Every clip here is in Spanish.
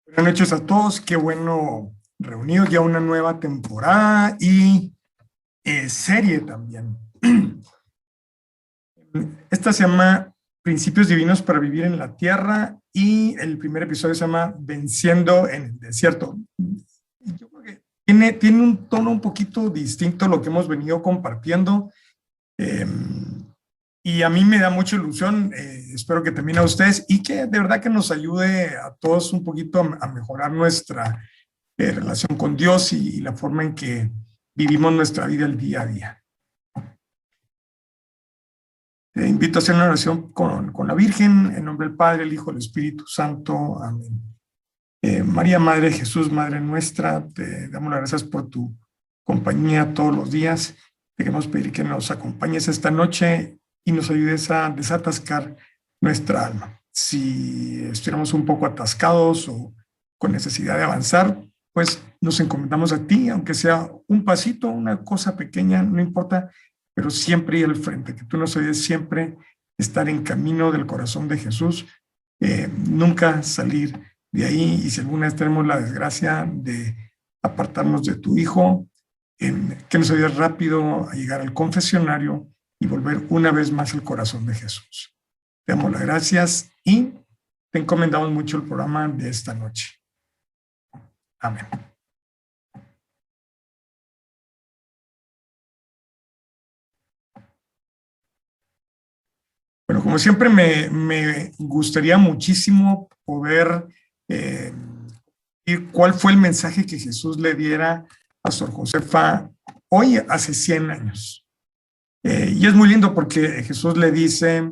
Buenas noches a todos, qué bueno reunidos ya una nueva temporada y serie también. Esta se llama Principios Divinos para Vivir en la Tierra y el primer episodio se llama Venciendo en el Desierto. Yo creo que tiene un tono un poquito distinto a lo que hemos venido compartiendo. Y a mí me da mucha ilusión, espero que también a ustedes, y que de verdad que nos ayude a todos un poquito a mejorar nuestra relación con Dios y la forma en que vivimos nuestra vida el día a día. Te invito a hacer una oración con la Virgen, en nombre del Padre, el Hijo, el Espíritu Santo. Amén. María, Madre de Jesús, Madre nuestra, te damos las gracias por tu compañía todos los días. Te queremos pedir que nos acompañes esta noche y nos ayudes a desatascar nuestra alma. Si estuviéramos un poco atascados o con necesidad de avanzar, pues nos encomendamos a ti, aunque sea un pasito, una cosa pequeña, no importa, pero siempre ir al frente, que tú nos ayudes siempre estar en camino del corazón de Jesús, nunca salir de ahí, y si alguna vez tenemos la desgracia de apartarnos de tu Hijo, que nos ayude rápido a llegar al confesionario y volver una vez más al corazón de Jesús. Te damos las gracias y te encomendamos mucho el programa de esta noche. Amén. Bueno, como siempre me gustaría muchísimo poder cuál fue el mensaje que Jesús le diera a Sor Josefa hoy, hace 100 años. Y es muy lindo porque Jesús le dice: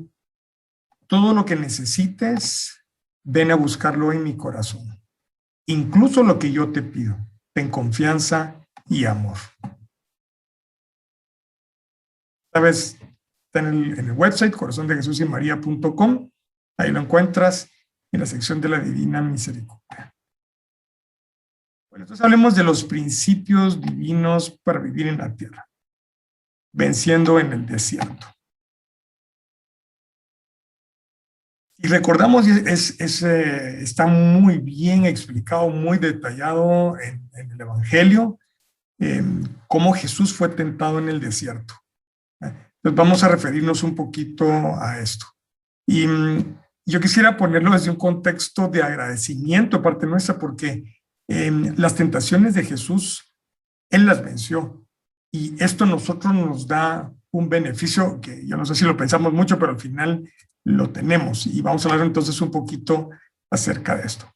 todo lo que necesites, ven a buscarlo en mi corazón. Incluso lo que yo te pido, ten confianza y amor. ¿Sabes? Está en el website corazondejesusymaria.com. Ahí lo encuentras en la sección de la Divina Misericordia. Bueno, entonces hablemos de los principios divinos para vivir en la tierra, venciendo en el desierto. Y recordamos, está muy bien explicado, muy detallado en el Evangelio, cómo Jesús fue tentado en el desierto. Entonces vamos a referirnos un poquito a esto. Y yo quisiera ponerlo desde un contexto de agradecimiento de parte nuestra, porque las tentaciones de Jesús, Él las venció. Y esto a nosotros nos da un beneficio que yo no sé si lo pensamos mucho, pero al final lo tenemos. Y vamos a hablar entonces un poquito acerca de esto.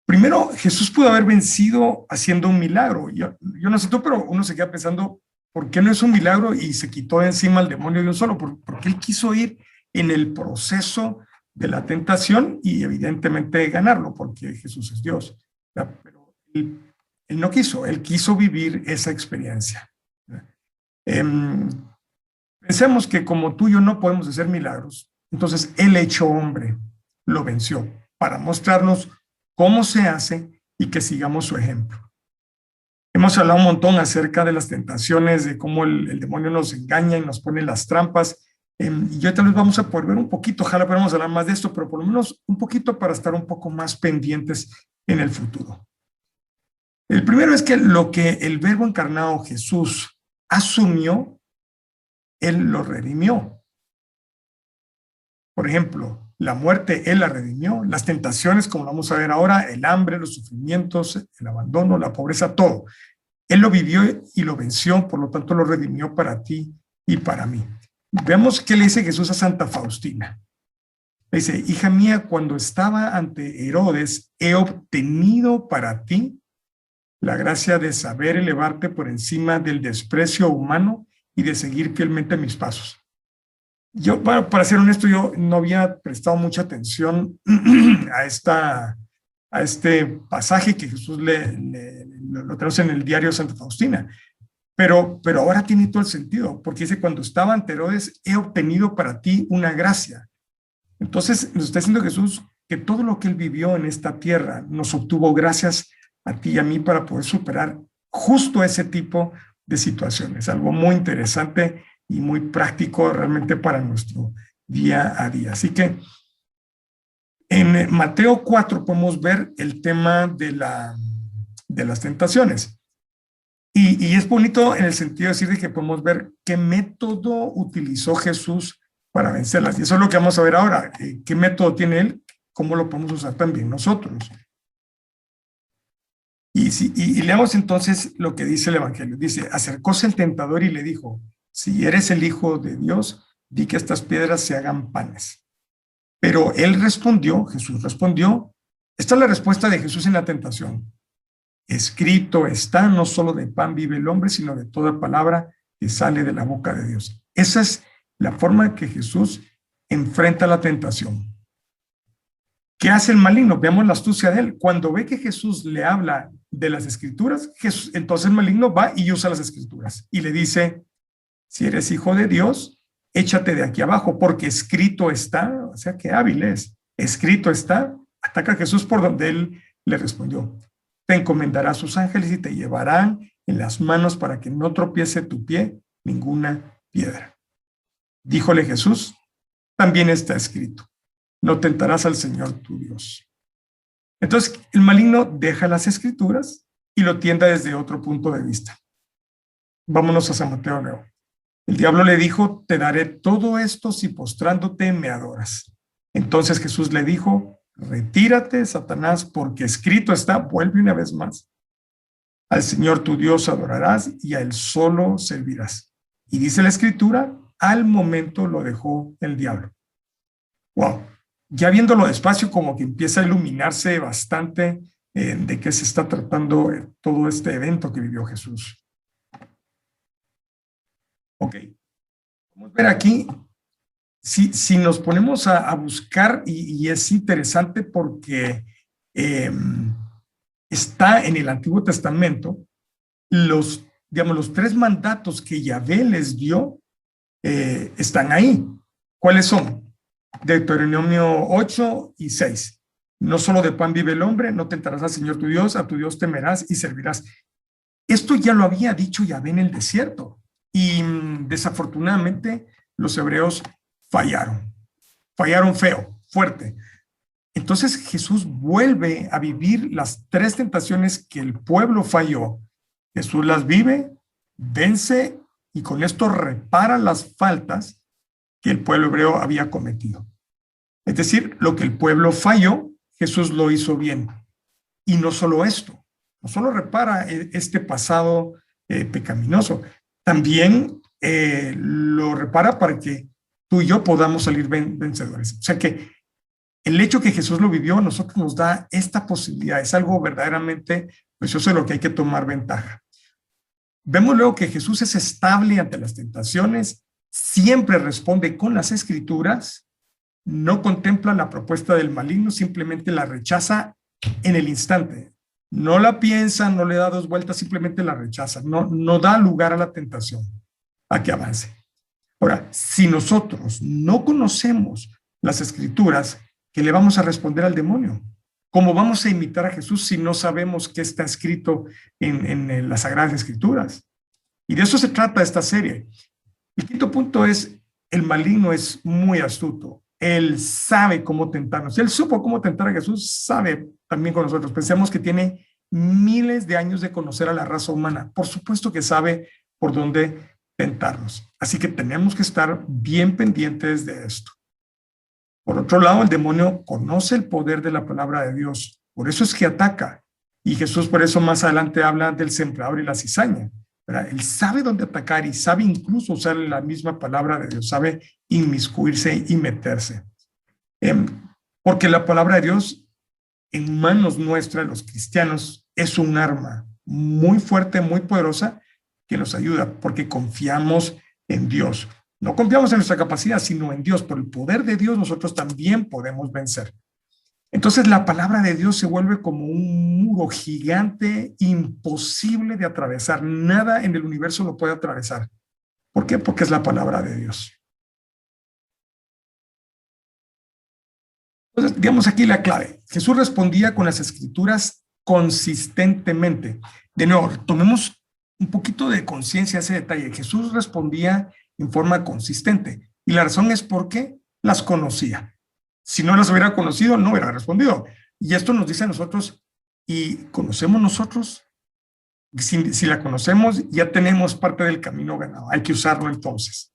Primero, Jesús pudo haber vencido haciendo un milagro. Yo no sé tú, pero uno se queda pensando, ¿por qué no es un milagro y se quitó de encima al demonio de un solo? Porque Él quiso ir en el proceso de la tentación y evidentemente ganarlo, porque Jesús es Dios. Pero él no quiso, Él quiso vivir esa experiencia. Pensemos que como tú y yo no podemos hacer milagros, entonces Él hecho hombre lo venció para mostrarnos cómo se hace y que sigamos su ejemplo. Hemos hablado un montón acerca de las tentaciones, de cómo el demonio nos engaña y nos pone las trampas. Y hoy tal vez vamos a poder ver un poquito, ojalá podamos hablar más de esto, pero por lo menos un poquito para estar un poco más pendientes en el futuro. El primero es que lo que el Verbo encarnado Jesús asumió, Él lo redimió. Por ejemplo, la muerte Él la redimió, las tentaciones, como vamos a ver ahora, el hambre, los sufrimientos, el abandono, la pobreza, todo. Él lo vivió y lo venció, por lo tanto lo redimió para ti y para mí. Veamos qué le dice Jesús a Santa Faustina. Le dice: hija mía, cuando estaba ante Herodes, he obtenido para ti la gracia de saber elevarte por encima del desprecio humano y de seguir fielmente mis pasos. Yo, bueno, para ser honesto, yo no había prestado mucha atención a este pasaje que Jesús lo traduce en el diario de Santa Faustina. Pero ahora tiene todo el sentido, porque dice: cuando estaba ante Herodes, he obtenido para ti una gracia. Entonces nos está diciendo Jesús que todo lo que Él vivió en esta tierra nos obtuvo gracias a ti y a mí para poder superar justo ese tipo de situaciones. Algo muy interesante y muy práctico realmente para nuestro día a día. Así que En Mateo 4 podemos ver el tema de las tentaciones. Y es bonito en el sentido de decir de que podemos ver qué método utilizó Jesús para vencerlas. Y eso es lo que vamos a ver ahora. ¿Qué método tiene él? ¿Cómo lo podemos usar también nosotros? Y leamos entonces lo que dice el Evangelio. Dice, acercóse el tentador y le dijo, si eres el Hijo de Dios, di que estas piedras se hagan panes. Pero él respondió, Jesús respondió, esta es la respuesta de Jesús en la tentación. Escrito está, no solo de pan vive el hombre, sino de toda palabra que sale de la boca de Dios. Esa es la forma que Jesús enfrenta la tentación. ¿Qué hace el maligno? Veamos la astucia de él. Cuando ve que Jesús le habla de las escrituras, entonces el maligno va y usa las escrituras y le dice, si eres hijo de Dios, échate de aquí abajo, porque escrito está, o sea, qué hábil es, escrito está, ataca a Jesús por donde él le respondió. Te encomendará a sus ángeles y te llevarán en las manos para que no tropiece tu pie ninguna piedra. Díjole Jesús, también está escrito, no tentarás al Señor tu Dios. Entonces, el maligno deja las escrituras y lo tienda desde otro punto de vista. Vámonos a San Mateo 9. El diablo le dijo, te daré todo esto si postrándote me adoras. Entonces Jesús le dijo, retírate, Satanás, porque escrito está, vuelve una vez más. Al Señor tu Dios adorarás y a Él solo servirás. Y dice la Escritura, al momento lo dejó el diablo. Wow. Ya viéndolo despacio, como que empieza a iluminarse bastante de qué se está tratando todo este evento que vivió Jesús. Ok. Vamos a ver aquí, si nos ponemos a buscar, y es interesante porque está en el Antiguo Testamento, los 3 mandatos que Yahvé les dio están ahí. ¿Cuáles son? Deuteronomio 8 y 6. No solo de pan vive el hombre, no tentarás al Señor tu Dios, a tu Dios temerás y servirás. Esto ya lo había dicho Yahvé en el desierto y desafortunadamente los hebreos fallaron feo, fuerte. Entonces Jesús vuelve a vivir las 3 tentaciones que el pueblo falló. Jesús las vive, vence y con esto repara las faltas que el pueblo hebreo había cometido. Es decir, lo que el pueblo falló, Jesús lo hizo bien. Y no solo esto, no solo repara este pasado pecaminoso, también lo repara para que tú y yo podamos salir vencedores. O sea que el hecho que Jesús lo vivió, a nosotros nos da esta posibilidad, es algo verdaderamente precioso de lo que hay que tomar ventaja. Vemos luego que Jesús es estable ante las tentaciones, siempre responde con las escrituras, no contempla la propuesta del maligno, simplemente la rechaza en el instante. No la piensa, no le da 2 vueltas, simplemente la rechaza. No da lugar a la tentación, a que avance. Ahora, si nosotros no conocemos las escrituras, ¿qué le vamos a responder al demonio? ¿Cómo vamos a imitar a Jesús si no sabemos qué está escrito en las Sagradas Escrituras? Y de eso se trata esta serie. El 5º punto es, el maligno es muy astuto. Él sabe cómo tentarnos. Él supo cómo tentar a Jesús, sabe también con nosotros. Pensemos que tiene miles de años de conocer a la raza humana. Por supuesto que sabe por dónde tentarnos. Así que tenemos que estar bien pendientes de esto. Por otro lado, el demonio conoce el poder de la palabra de Dios. Por eso es que ataca. Y Jesús por eso más adelante habla del sembrador y la cizaña. ¿Verdad? Él sabe dónde atacar y sabe incluso usar la misma palabra de Dios, sabe inmiscuirse y meterse. Porque la palabra de Dios en manos nuestras, los cristianos, es un arma muy fuerte, muy poderosa, que nos ayuda, porque confiamos en Dios. No confiamos en nuestra capacidad, sino en Dios. Por el poder de Dios nosotros también podemos vencer. Entonces la palabra de Dios se vuelve como un muro gigante, imposible de atravesar. Nada en el universo lo puede atravesar. ¿Por qué? Porque es la palabra de Dios. Entonces, digamos aquí la clave. Jesús respondía con las escrituras consistentemente. De nuevo, tomemos un poquito de conciencia a ese detalle. Jesús respondía en forma consistente. Y la razón es porque las conocía. Si no las hubiera conocido, no hubiera respondido. Y esto nos dice a nosotros, ¿y conocemos nosotros? Si la conocemos, ya tenemos parte del camino ganado. Hay que usarlo entonces.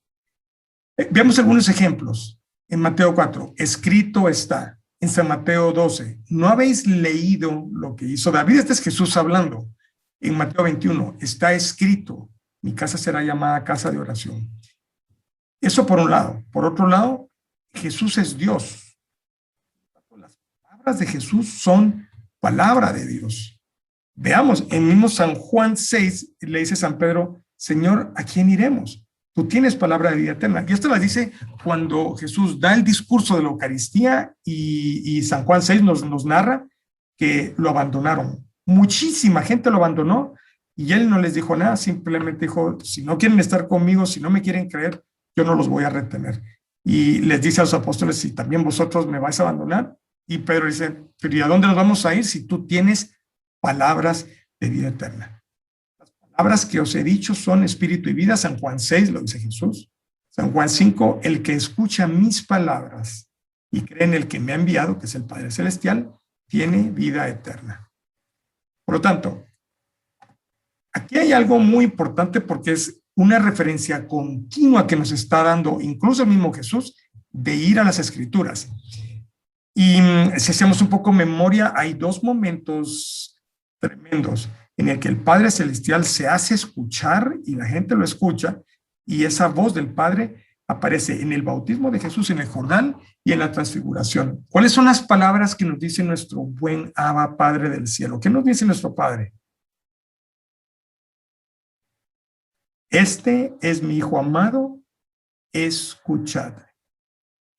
Veamos algunos ejemplos. En Mateo 4, escrito está. En San Mateo 12, ¿no habéis leído lo que hizo David? Este es Jesús hablando. En Mateo 21, está escrito, mi casa será llamada casa de oración. Eso por un lado. Por otro lado, Jesús es Dios. Las palabras de Jesús son palabra de Dios. Veamos, en mismo San Juan 6, le dice San Pedro, Señor, ¿a quién iremos? Tú tienes palabra de vida eterna. Y esto la dice cuando Jesús da el discurso de la Eucaristía y San Juan 6 nos narra que lo abandonaron. Muchísima gente lo abandonó y él no les dijo nada, simplemente dijo, si no quieren estar conmigo, si no me quieren creer, yo no los voy a retener. Y les dice a los apóstoles, si también vosotros me vais a abandonar. Y Pedro dice, pero ¿y a dónde nos vamos a ir si tú tienes palabras de vida eterna? Palabras que os he dicho son espíritu y vida. San Juan 6 lo dice Jesús. San Juan 5, el que escucha mis palabras y cree en el que me ha enviado, que es el Padre Celestial, tiene vida eterna. Por lo tanto, aquí hay algo muy importante porque es una referencia continua que nos está dando incluso el mismo Jesús de ir a las Escrituras. Y si hacemos un poco memoria, hay dos momentos tremendos en el que el Padre Celestial se hace escuchar y la gente lo escucha, y esa voz del Padre aparece en el bautismo de Jesús en el Jordán y en la transfiguración. ¿Cuáles son las palabras que nos dice nuestro buen Abba, Padre del cielo? ¿Qué nos dice nuestro Padre? Este es mi Hijo amado, escuchadle.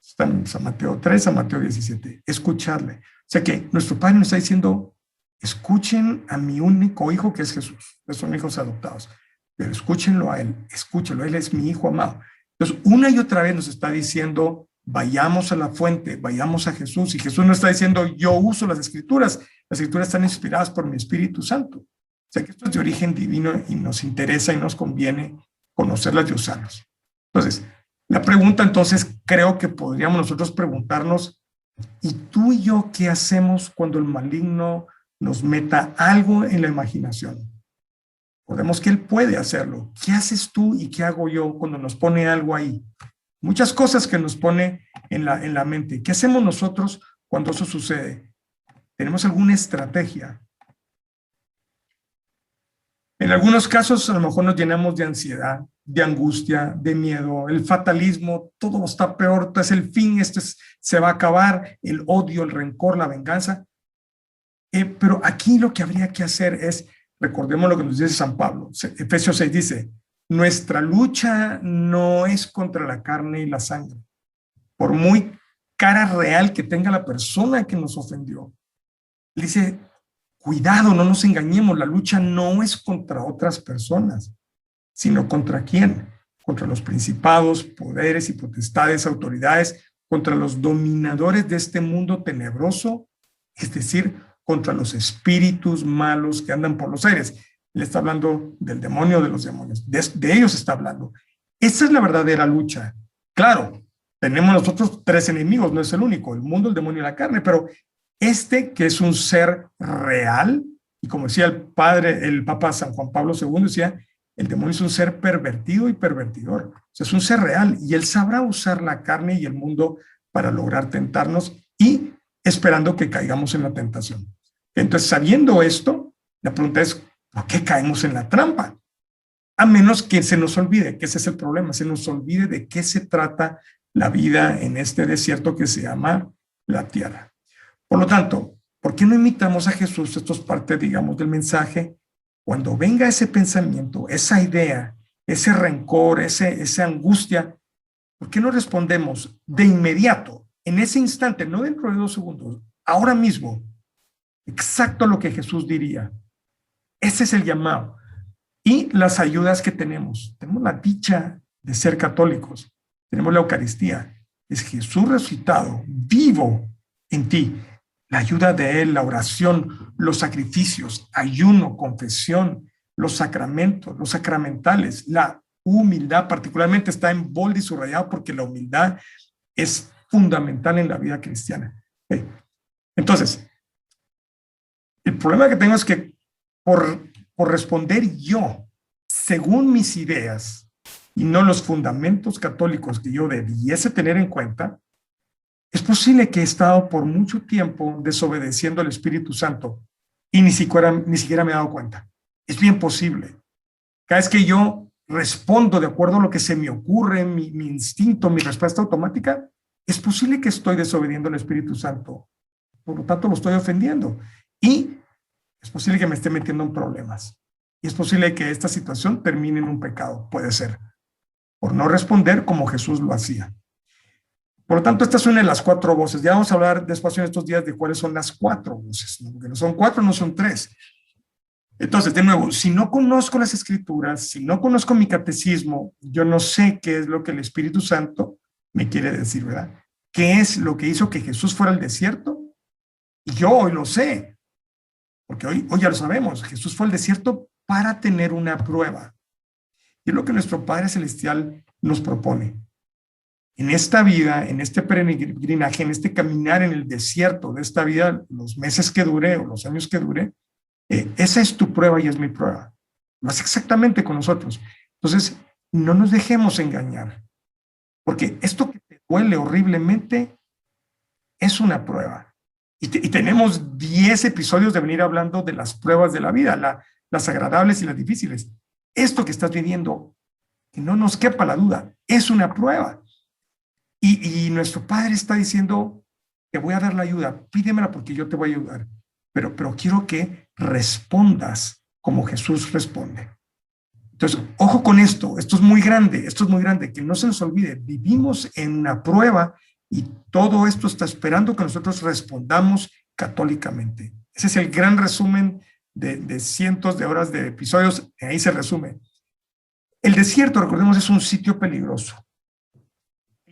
Está en San Mateo 3, San Mateo 17. Escuchadle. O sea que nuestro Padre nos está diciendo, escuchen a mi único hijo que es Jesús. Son hijos adoptados. Pero escúchenlo a él, escúchenlo. Él es mi hijo amado. Entonces, una y otra vez nos está diciendo, vayamos a la fuente, vayamos a Jesús. Y Jesús nos está diciendo, yo uso las Escrituras. Las Escrituras están inspiradas por mi Espíritu Santo. O sea que esto es de origen divino y nos interesa y nos conviene conocerlas y usarlas. Entonces, la pregunta entonces creo que podríamos nosotros preguntarnos, ¿y tú y yo qué hacemos cuando el maligno nos meta algo en la imaginación? Recordemos que él puede hacerlo. ¿Qué haces tú y qué hago yo cuando nos pone algo ahí? Muchas cosas que nos pone en la mente. ¿Qué hacemos nosotros cuando eso sucede? ¿Tenemos alguna estrategia? En algunos casos a lo mejor nos llenamos de ansiedad, de angustia, de miedo, el fatalismo, todo está peor, es el fin, se va a acabar, el odio, el rencor, la venganza. Pero aquí lo que habría que hacer es, recordemos lo que nos dice San Pablo, Efesios 6 dice, nuestra lucha no es contra la carne y la sangre, por muy cara real que tenga la persona que nos ofendió. Dice, cuidado, no nos engañemos, la lucha no es contra otras personas, sino contra quién, contra los principados, poderes y potestades, autoridades, contra los dominadores de este mundo tenebroso, es decir, contra los espíritus malos que andan por los aires. Él está hablando del demonio, de los demonios, de ellos está hablando. Esa es la verdadera lucha. Claro, tenemos nosotros tres enemigos, no es el único, el mundo, el demonio y la carne, pero este que es un ser real, y como decía el Papa San Juan Pablo II, decía, el demonio es un ser pervertido y pervertidor. O sea, es un ser real y él sabrá usar la carne y el mundo para lograr tentarnos y esperando que caigamos en la tentación. Entonces, sabiendo esto, la pregunta es, ¿por qué caemos en la trampa? A menos que se nos olvide, que ese es el problema, se nos olvide de qué se trata la vida en este desierto que se llama la tierra. Por lo tanto, ¿por qué no imitamos a Jesús? Esto es parte, digamos, del mensaje. Cuando venga ese pensamiento, esa idea, ese rencor, esa angustia, ¿por qué no respondemos de inmediato, en ese instante, no dentro de 2 segundos, ahora mismo, exacto lo que Jesús diría? Ese es el llamado. Y las ayudas que tenemos. Tenemos la dicha de ser católicos. Tenemos la Eucaristía. Es Jesús resucitado, vivo en ti. La ayuda de Él, la oración, los sacrificios, ayuno, confesión, los sacramentos, los sacramentales, la humildad, particularmente está en bold y subrayado porque la humildad es fundamental en la vida cristiana. Entonces, el problema que tengo es que por responder yo, según mis ideas, y no los fundamentos católicos que yo debiese tener en cuenta, es posible que he estado por mucho tiempo desobedeciendo al Espíritu Santo y ni siquiera me he dado cuenta. Es bien posible. Cada vez que yo respondo de acuerdo a lo que se me ocurre, mi instinto, mi respuesta automática, es posible que estoy desobediendo al Espíritu Santo. Por lo tanto, lo estoy ofendiendo. Y es posible que me esté metiendo en problemas. Y es posible que esta situación termine en un pecado. Puede ser. Por no responder como Jesús lo hacía. Por lo tanto, esta es una de las 4 voces. Ya vamos a hablar despacio en estos días de cuáles son las 4 voces, ¿no? Porque no son 4, no son 3. Entonces, de nuevo, si no conozco las Escrituras, si no conozco mi catecismo, yo no sé qué es lo que el Espíritu Santo me quiere decir, ¿verdad? ¿Qué es lo que hizo que Jesús fuera al desierto? Y yo hoy lo sé, porque hoy ya lo sabemos. Jesús fue al desierto para tener una prueba. Y es lo que nuestro Padre Celestial nos propone. En esta vida, en este peregrinaje, en este caminar en el desierto de esta vida, los meses que dure o los años que dure, esa es tu prueba y es mi prueba. Lo hace exactamente con nosotros. Entonces, no nos dejemos engañar, porque esto que te duele horriblemente es una prueba. Y tenemos 10 episodios de venir hablando de las pruebas de la vida, las agradables y las difíciles. Esto que estás viviendo, que no nos quepa la duda, es una prueba. Y nuestro Padre está diciendo, te voy a dar la ayuda, pídemela porque yo te voy a ayudar, pero quiero que respondas como Jesús responde. Entonces, ojo con esto es muy grande, que no se nos olvide, vivimos en una prueba y todo esto está esperando que nosotros respondamos católicamente. Ese es el gran resumen de cientos de horas de episodios, ahí se resume. El desierto, recordemos, es un sitio peligroso.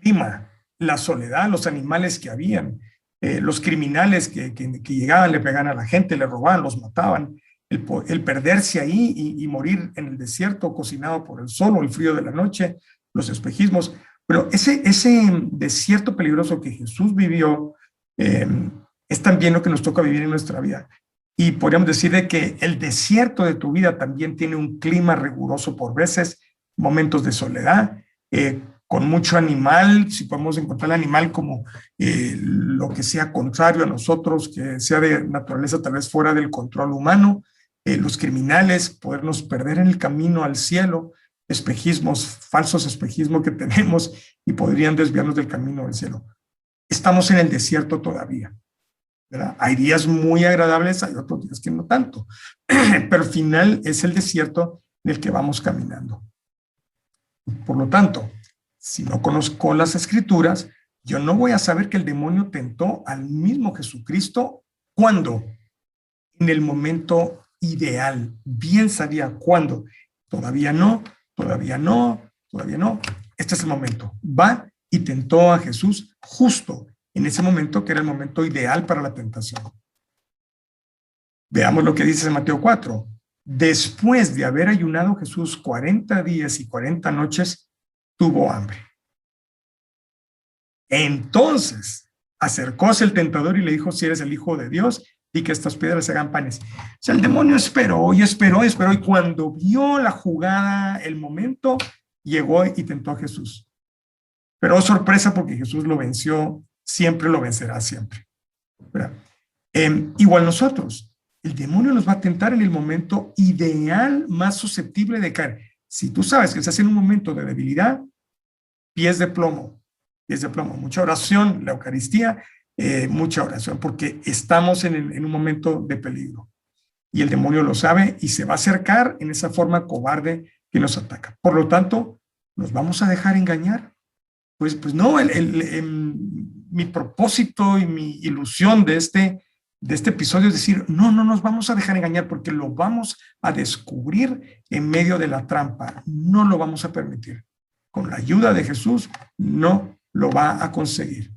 Clima, la soledad, los animales que habían, los criminales que llegaban, le pegaban a la gente, le robaban, los mataban, el perderse ahí y morir en el desierto cocinado por el sol o el frío de la noche, los espejismos. Pero ese desierto peligroso que Jesús vivió es también lo que nos toca vivir en nuestra vida. Y podríamos decir de que el desierto de tu vida también tiene un clima riguroso por veces, momentos de soledad, con mucho animal, si podemos encontrar el animal como lo que sea contrario a nosotros, que sea de naturaleza tal vez fuera del control humano, los criminales, podernos perder en el camino al cielo, espejismos, falsos espejismos que tenemos y podrían desviarnos del camino al cielo. Estamos en el desierto todavía, ¿verdad? Hay días muy agradables, hay otros días que no tanto, pero al final es el desierto en el que vamos caminando. Por lo tanto, si no conozco las Escrituras, yo no voy a saber que el demonio tentó al mismo Jesucristo. ¿Cuándo? En el momento ideal. Bien sabía cuándo. Todavía no, todavía no, todavía no. Este es el momento. Va y tentó a Jesús justo en ese momento que era el momento ideal para la tentación. Veamos lo que dice en Mateo 4. Después de haber ayunado Jesús 40 días y 40 noches, tuvo hambre. Entonces acercóse el tentador y le dijo, si eres el Hijo de Dios, di que estas piedras se hagan panes. O sea, el demonio esperó y cuando vio la jugada, el momento, llegó y tentó a Jesús. Pero sorpresa, porque Jesús lo venció, siempre lo vencerá, siempre. Igual nosotros, el demonio nos va a tentar en el momento ideal más susceptible de caer. Si tú sabes que estás en un momento de debilidad, pies de plomo, mucha oración, la Eucaristía, mucha oración, porque estamos en un momento de peligro. Y el demonio lo sabe y se va a acercar en esa forma cobarde que nos ataca. Por lo tanto, ¿nos vamos a dejar engañar? Pues no, mi propósito y mi ilusión de este episodio es decir, no nos vamos a dejar engañar porque lo vamos a descubrir en medio de la trampa. No lo vamos a permitir. Con la ayuda de Jesús no lo va a conseguir.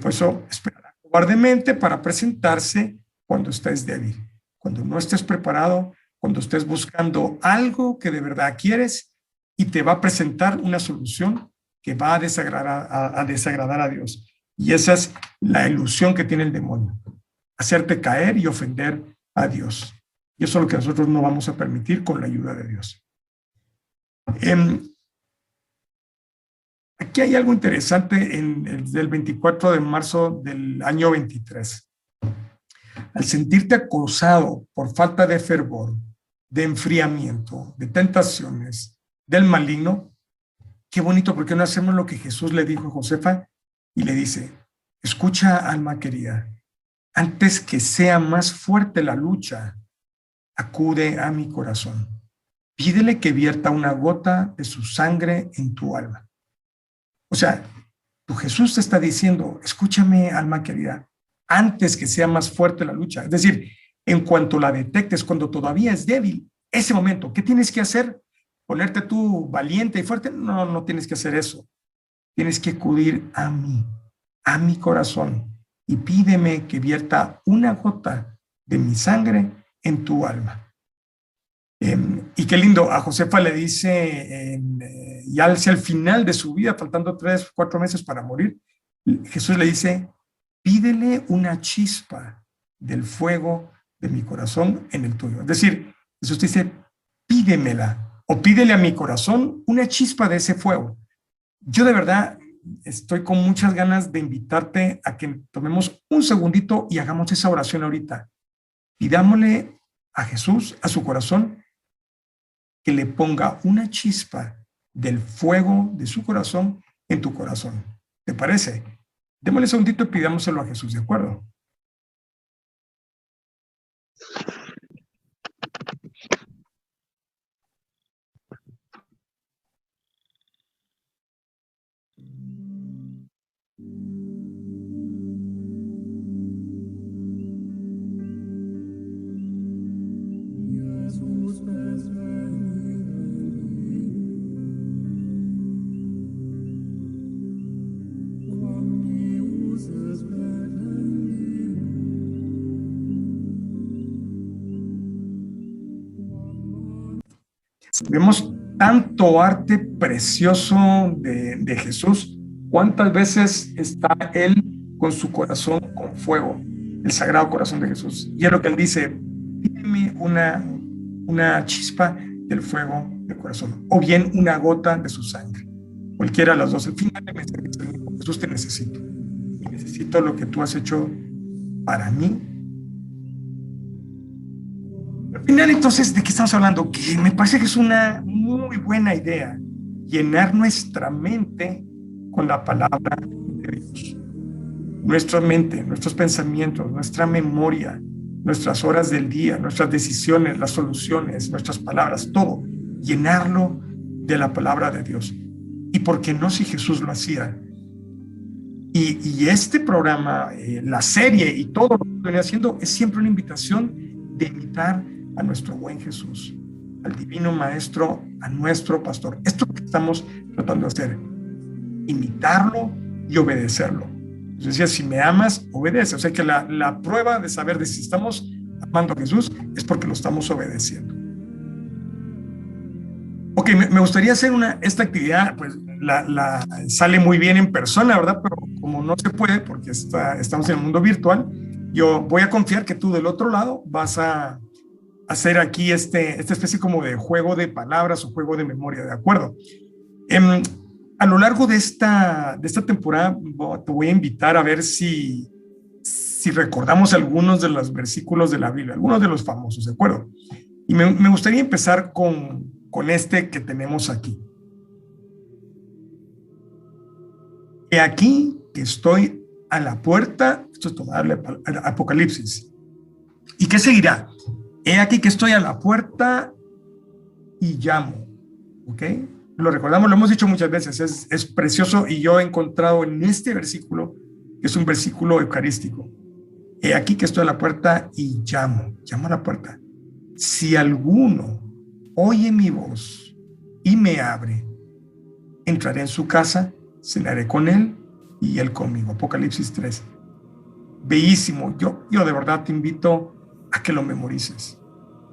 Por eso esperará cobardemente para presentarse cuando estés débil, cuando no estés preparado, cuando estés buscando algo que de verdad quieres y te va a presentar una solución que va a desagradar a Dios. Y esa es la ilusión que tiene el demonio, hacerte caer y ofender a Dios. Y eso es lo que nosotros no vamos a permitir con la ayuda de Dios. Aquí hay algo interesante del 24 de marzo del año 23. Al sentirte acosado por falta de fervor, de enfriamiento, de tentaciones, del maligno, qué bonito, porque no hacemos lo que Jesús le dijo a Josefa y le dice: escucha, alma querida, antes que sea más fuerte la lucha, acude a mi corazón. Pídele que vierta una gota de su sangre en tu alma. O sea, tu Jesús te está diciendo: escúchame, alma querida, antes que sea más fuerte la lucha. Es decir, en cuanto la detectes, cuando todavía es débil, ese momento, ¿qué tienes que hacer? ¿Ponerte tú valiente y fuerte? No, no tienes que hacer eso. Tienes que acudir a mí, a mi corazón, y pídeme que vierta una gota de mi sangre en tu alma. Y qué lindo, a Josefa le dice, ya hacia el final de su vida, faltando 3, 4 meses para morir, Jesús le dice: pídele una chispa del fuego de mi corazón en el tuyo. Es decir, Jesús dice: pídemela, o pídele a mi corazón una chispa de ese fuego. Yo de verdad estoy con muchas ganas de invitarte a que tomemos un segundito y hagamos esa oración ahorita. Pidámosle a Jesús, a su corazón, que le ponga una chispa del fuego de su corazón en tu corazón. ¿Te parece? Démosle un segundito y pidámoselo a Jesús, ¿de acuerdo? Vemos tanto arte precioso de Jesús. ¿Cuántas veces está Él con su corazón con fuego? El Sagrado Corazón de Jesús. Y es lo que Él dice: pídeme una chispa del fuego del corazón, o bien una gota de su sangre. Cualquiera de las dos. Al final de Jesús, te necesito. Y necesito lo que tú has hecho para mí. Al final, entonces, ¿de qué estamos hablando? Que me parece que es una muy buena idea llenar nuestra mente con la palabra de Dios. Nuestra mente, nuestros pensamientos, nuestra memoria, nuestras horas del día, nuestras decisiones, las soluciones, nuestras palabras, todo, llenarlo de la palabra de Dios. ¿Y por qué no si Jesús lo hacía? Y este programa, la serie y todo lo que estoy haciendo es siempre una invitación de imitar a nuestro buen Jesús, al divino maestro, a nuestro pastor. Esto es lo que estamos tratando de hacer: imitarlo y obedecerlo. Yo decía, si me amas, obedece. O sea que la prueba de saber de si estamos amando a Jesús es porque lo estamos obedeciendo. Ok, me gustaría hacer esta actividad, pues la sale muy bien en persona, ¿verdad? Pero como no se puede porque estamos en el mundo virtual, yo voy a confiar que tú del otro lado vas a hacer aquí esta especie como de juego de palabras o juego de memoria, ¿de acuerdo? A lo largo de esta temporada te voy a invitar a ver si recordamos algunos de los versículos de la Biblia, algunos de los famosos, ¿de acuerdo? Y me gustaría empezar con este que tenemos aquí. He aquí que estoy a la puerta. Esto es tomar el Apocalipsis. ¿Y qué seguirá? He aquí que estoy a la puerta y llamo. ¿Ok? Lo recordamos, lo hemos dicho muchas veces, es precioso, y yo he encontrado en este versículo, que es un versículo eucarístico: he aquí que estoy a la puerta y llamo a la puerta. Si alguno oye mi voz y me abre, entraré en su casa, cenaré con él y él conmigo. Apocalipsis 3. Bellísimo. Yo de verdad te invito a que lo memorices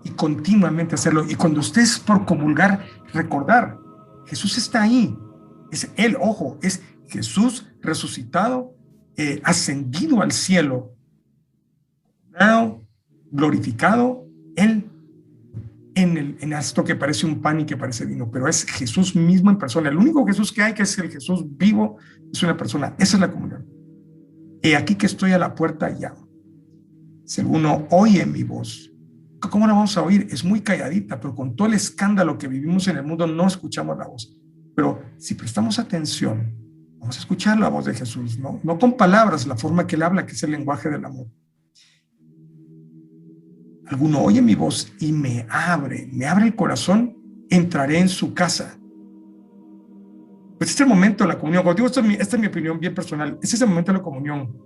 y continuamente hacerlo. Y cuando estés por comulgar, recordar: Jesús está ahí. Es Él, ojo, es Jesús resucitado, ascendido al cielo, glorificado en esto que parece un pan y que parece vino, pero es Jesús mismo en persona. El único Jesús que hay, que es el Jesús vivo, es una persona. Esa es la comunión. He aquí que estoy a la puerta y llamo. Si alguno oye mi voz, ¿cómo la vamos a oír? Es muy calladita, pero con todo el escándalo que vivimos en el mundo no escuchamos la voz. Pero si prestamos atención, vamos a escuchar la voz de Jesús, no con palabras, la forma que él habla, que es el lenguaje del amor. Alguno oye mi voz y me abre el corazón, entraré en su casa. Pues este es el momento de la comunión. Como digo, esta es mi opinión bien personal. Este es el momento de la comunión.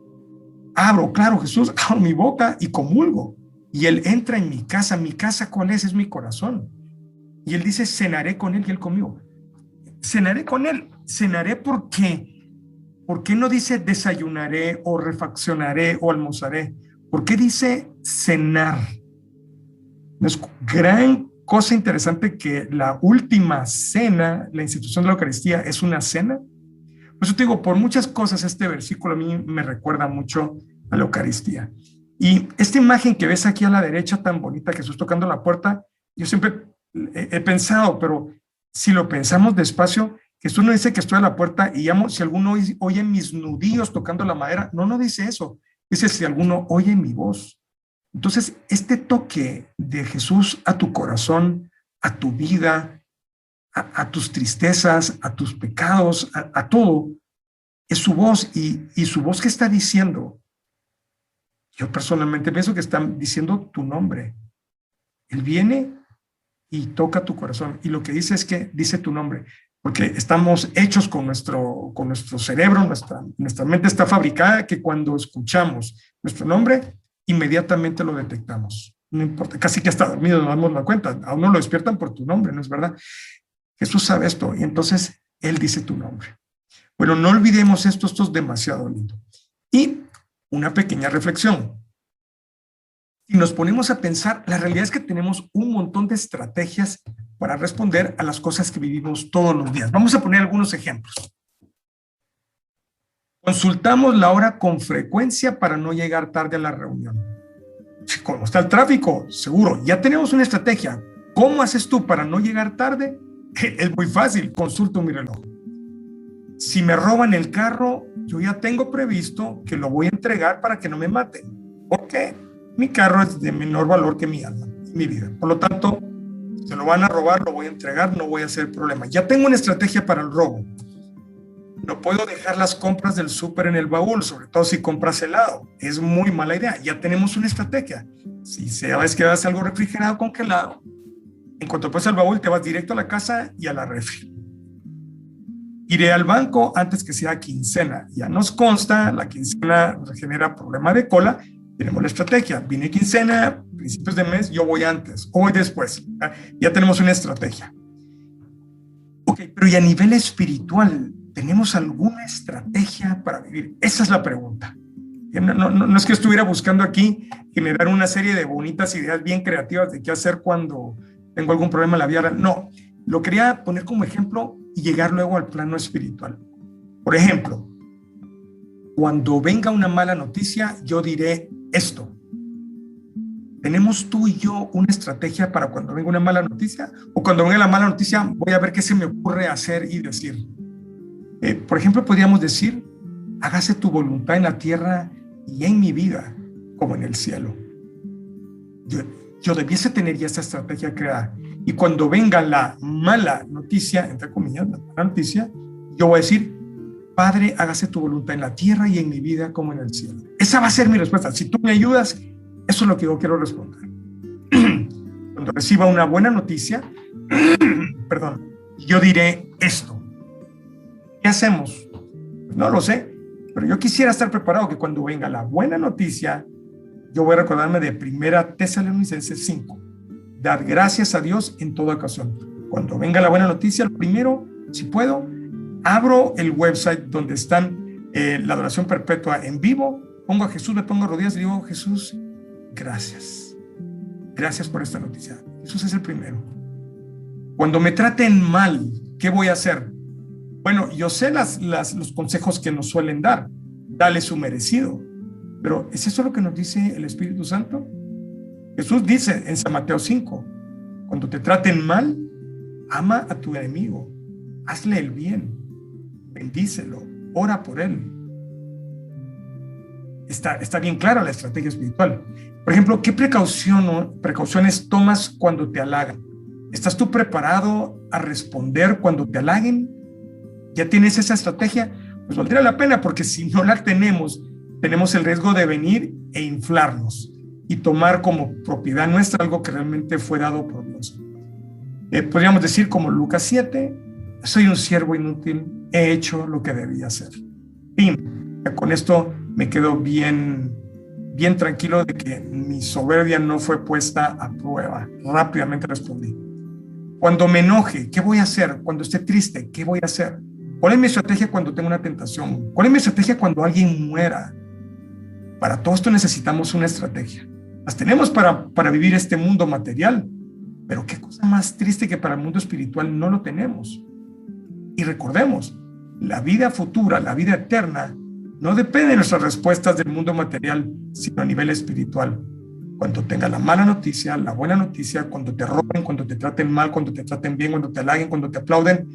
Abro, claro, Jesús, abro mi boca y comulgo. Y Él entra en mi casa. ¿Mi casa cuál es? Es mi corazón. Y Él dice, cenaré con Él y Él conmigo. Cenaré con Él. Cenaré porque, ¿por qué no dice desayunaré o refaccionaré o almorzaré? ¿Por qué dice cenar? Es gran cosa interesante que la última cena, la institución de la Eucaristía, es una cena. Por eso te digo, por muchas cosas este versículo a mí me recuerda mucho a la Eucaristía. Y esta imagen que ves aquí a la derecha tan bonita, Jesús tocando la puerta, yo siempre he pensado, pero si lo pensamos despacio, Jesús no dice que estoy a la puerta y llamo, si alguno oye mis nudillos tocando la madera, no dice eso, dice si alguno oye mi voz. Entonces, este toque de Jesús a tu corazón, a tu vida, a tus tristezas, a tus pecados, a todo, es su voz. Y su voz que está diciendo, yo personalmente pienso que están diciendo tu nombre. Él viene y toca tu corazón. Y lo que dice es que dice tu nombre, porque estamos hechos con nuestro cerebro, nuestra mente está fabricada que cuando escuchamos nuestro nombre, inmediatamente lo detectamos. No importa, casi que hasta dormido nos damos la cuenta. A uno lo despiertan por tu nombre, ¿no es verdad? Jesús sabe esto y entonces Él dice tu nombre. Bueno, no olvidemos esto es demasiado lindo. Y una pequeña reflexión. Si nos ponemos a pensar, la realidad es que tenemos un montón de estrategias para responder a las cosas que vivimos todos los días. Vamos a poner algunos ejemplos. Consultamos la hora con frecuencia para no llegar tarde a la reunión. ¿Cómo está el tráfico? Seguro, ya tenemos una estrategia. ¿Cómo haces tú para no llegar tarde? Es muy fácil, consulto mi reloj. Si me roban el carro, yo ya tengo previsto que lo voy a entregar para que no me maten. ¿Por qué? Mi carro es de menor valor que mi alma, mi vida. Por lo tanto, se lo van a robar, lo voy a entregar, no voy a hacer problema. Ya tengo una estrategia para el robo. No puedo dejar las compras del súper en el baúl, sobre todo si compras helado. Es muy mala idea. Ya tenemos una estrategia. Si sabes que vas a algo refrigerado, congelado, en cuanto puedes al baúl, te vas directo a la casa y a la refri. Iré al banco antes que sea quincena. Ya nos consta, la quincena genera problema de cola. Tenemos la estrategia. Viene quincena, principios de mes, yo voy antes o voy después. Ya tenemos una estrategia. Ok, pero ¿y a nivel espiritual? ¿Tenemos alguna estrategia para vivir? Esa es la pregunta. No es que estuviera buscando aquí generar una serie de bonitas ideas bien creativas de qué hacer cuando tengo algún problema en la vida. No, lo quería poner como ejemplo y llegar luego al plano espiritual. Por ejemplo, cuando venga una mala noticia, yo diré esto. ¿Tenemos tú y yo una estrategia para cuando venga una mala noticia? O cuando venga la mala noticia, voy a ver qué se me ocurre hacer y decir. Por ejemplo, podríamos decir, hágase tu voluntad en la tierra y en mi vida, como en el cielo. Yo debiese tener ya esta estrategia creada. Y cuando venga la mala noticia, entre comillas, la mala noticia, yo voy a decir, Padre, hágase tu voluntad en la tierra y en mi vida como en el cielo. Esa va a ser mi respuesta. Si tú me ayudas, eso es lo que yo quiero responder. Cuando reciba una buena noticia, perdón, yo diré esto. ¿Qué hacemos? No lo sé, pero yo quisiera estar preparado que cuando venga la buena noticia, yo voy a recordarme de 1 Tesalonicenses 5. Dar gracias a Dios en toda ocasión. Cuando venga la buena noticia, lo primero, si puedo, abro el website donde están la adoración perpetua en vivo, pongo a Jesús, me pongo a rodillas y digo, Jesús, gracias. Gracias por esta noticia. Jesús es el primero. Cuando me traten mal, ¿qué voy a hacer? Bueno, yo sé los consejos que nos suelen dar. Dale su merecido. Pero ¿es eso lo que nos dice el Espíritu Santo? Jesús dice en San Mateo 5, cuando te traten mal, ama a tu enemigo, hazle el bien, bendícelo, ora por él. Está bien clara la estrategia espiritual. Por ejemplo, ¿qué precauciones tomas cuando te halagan? ¿Estás tú preparado a responder cuando te halaguen? ¿Ya tienes esa estrategia? Pues valdría la pena, porque si no la tenemos el riesgo de venir e inflarnos y tomar como propiedad nuestra algo que realmente fue dado por Dios. Podríamos decir como Lucas 7, soy un siervo inútil, he hecho lo que debía hacer. Fin. Con esto me quedo bien tranquilo de que mi soberbia no fue puesta a prueba. Rápidamente respondí. Cuando me enoje, ¿qué voy a hacer? Cuando esté triste, ¿qué voy a hacer? ¿Cuál es mi estrategia cuando tengo una tentación? ¿Cuál es mi estrategia cuando alguien muera? Para todo esto necesitamos una estrategia. Las tenemos para vivir este mundo material, pero qué cosa más triste que para el mundo espiritual no lo tenemos. Y recordemos, la vida futura, la vida eterna, no depende de nuestras respuestas del mundo material, sino a nivel espiritual. Cuando tengas la mala noticia, la buena noticia, cuando te roben, cuando te traten mal, cuando te traten bien, cuando te halaguen, cuando te aplauden,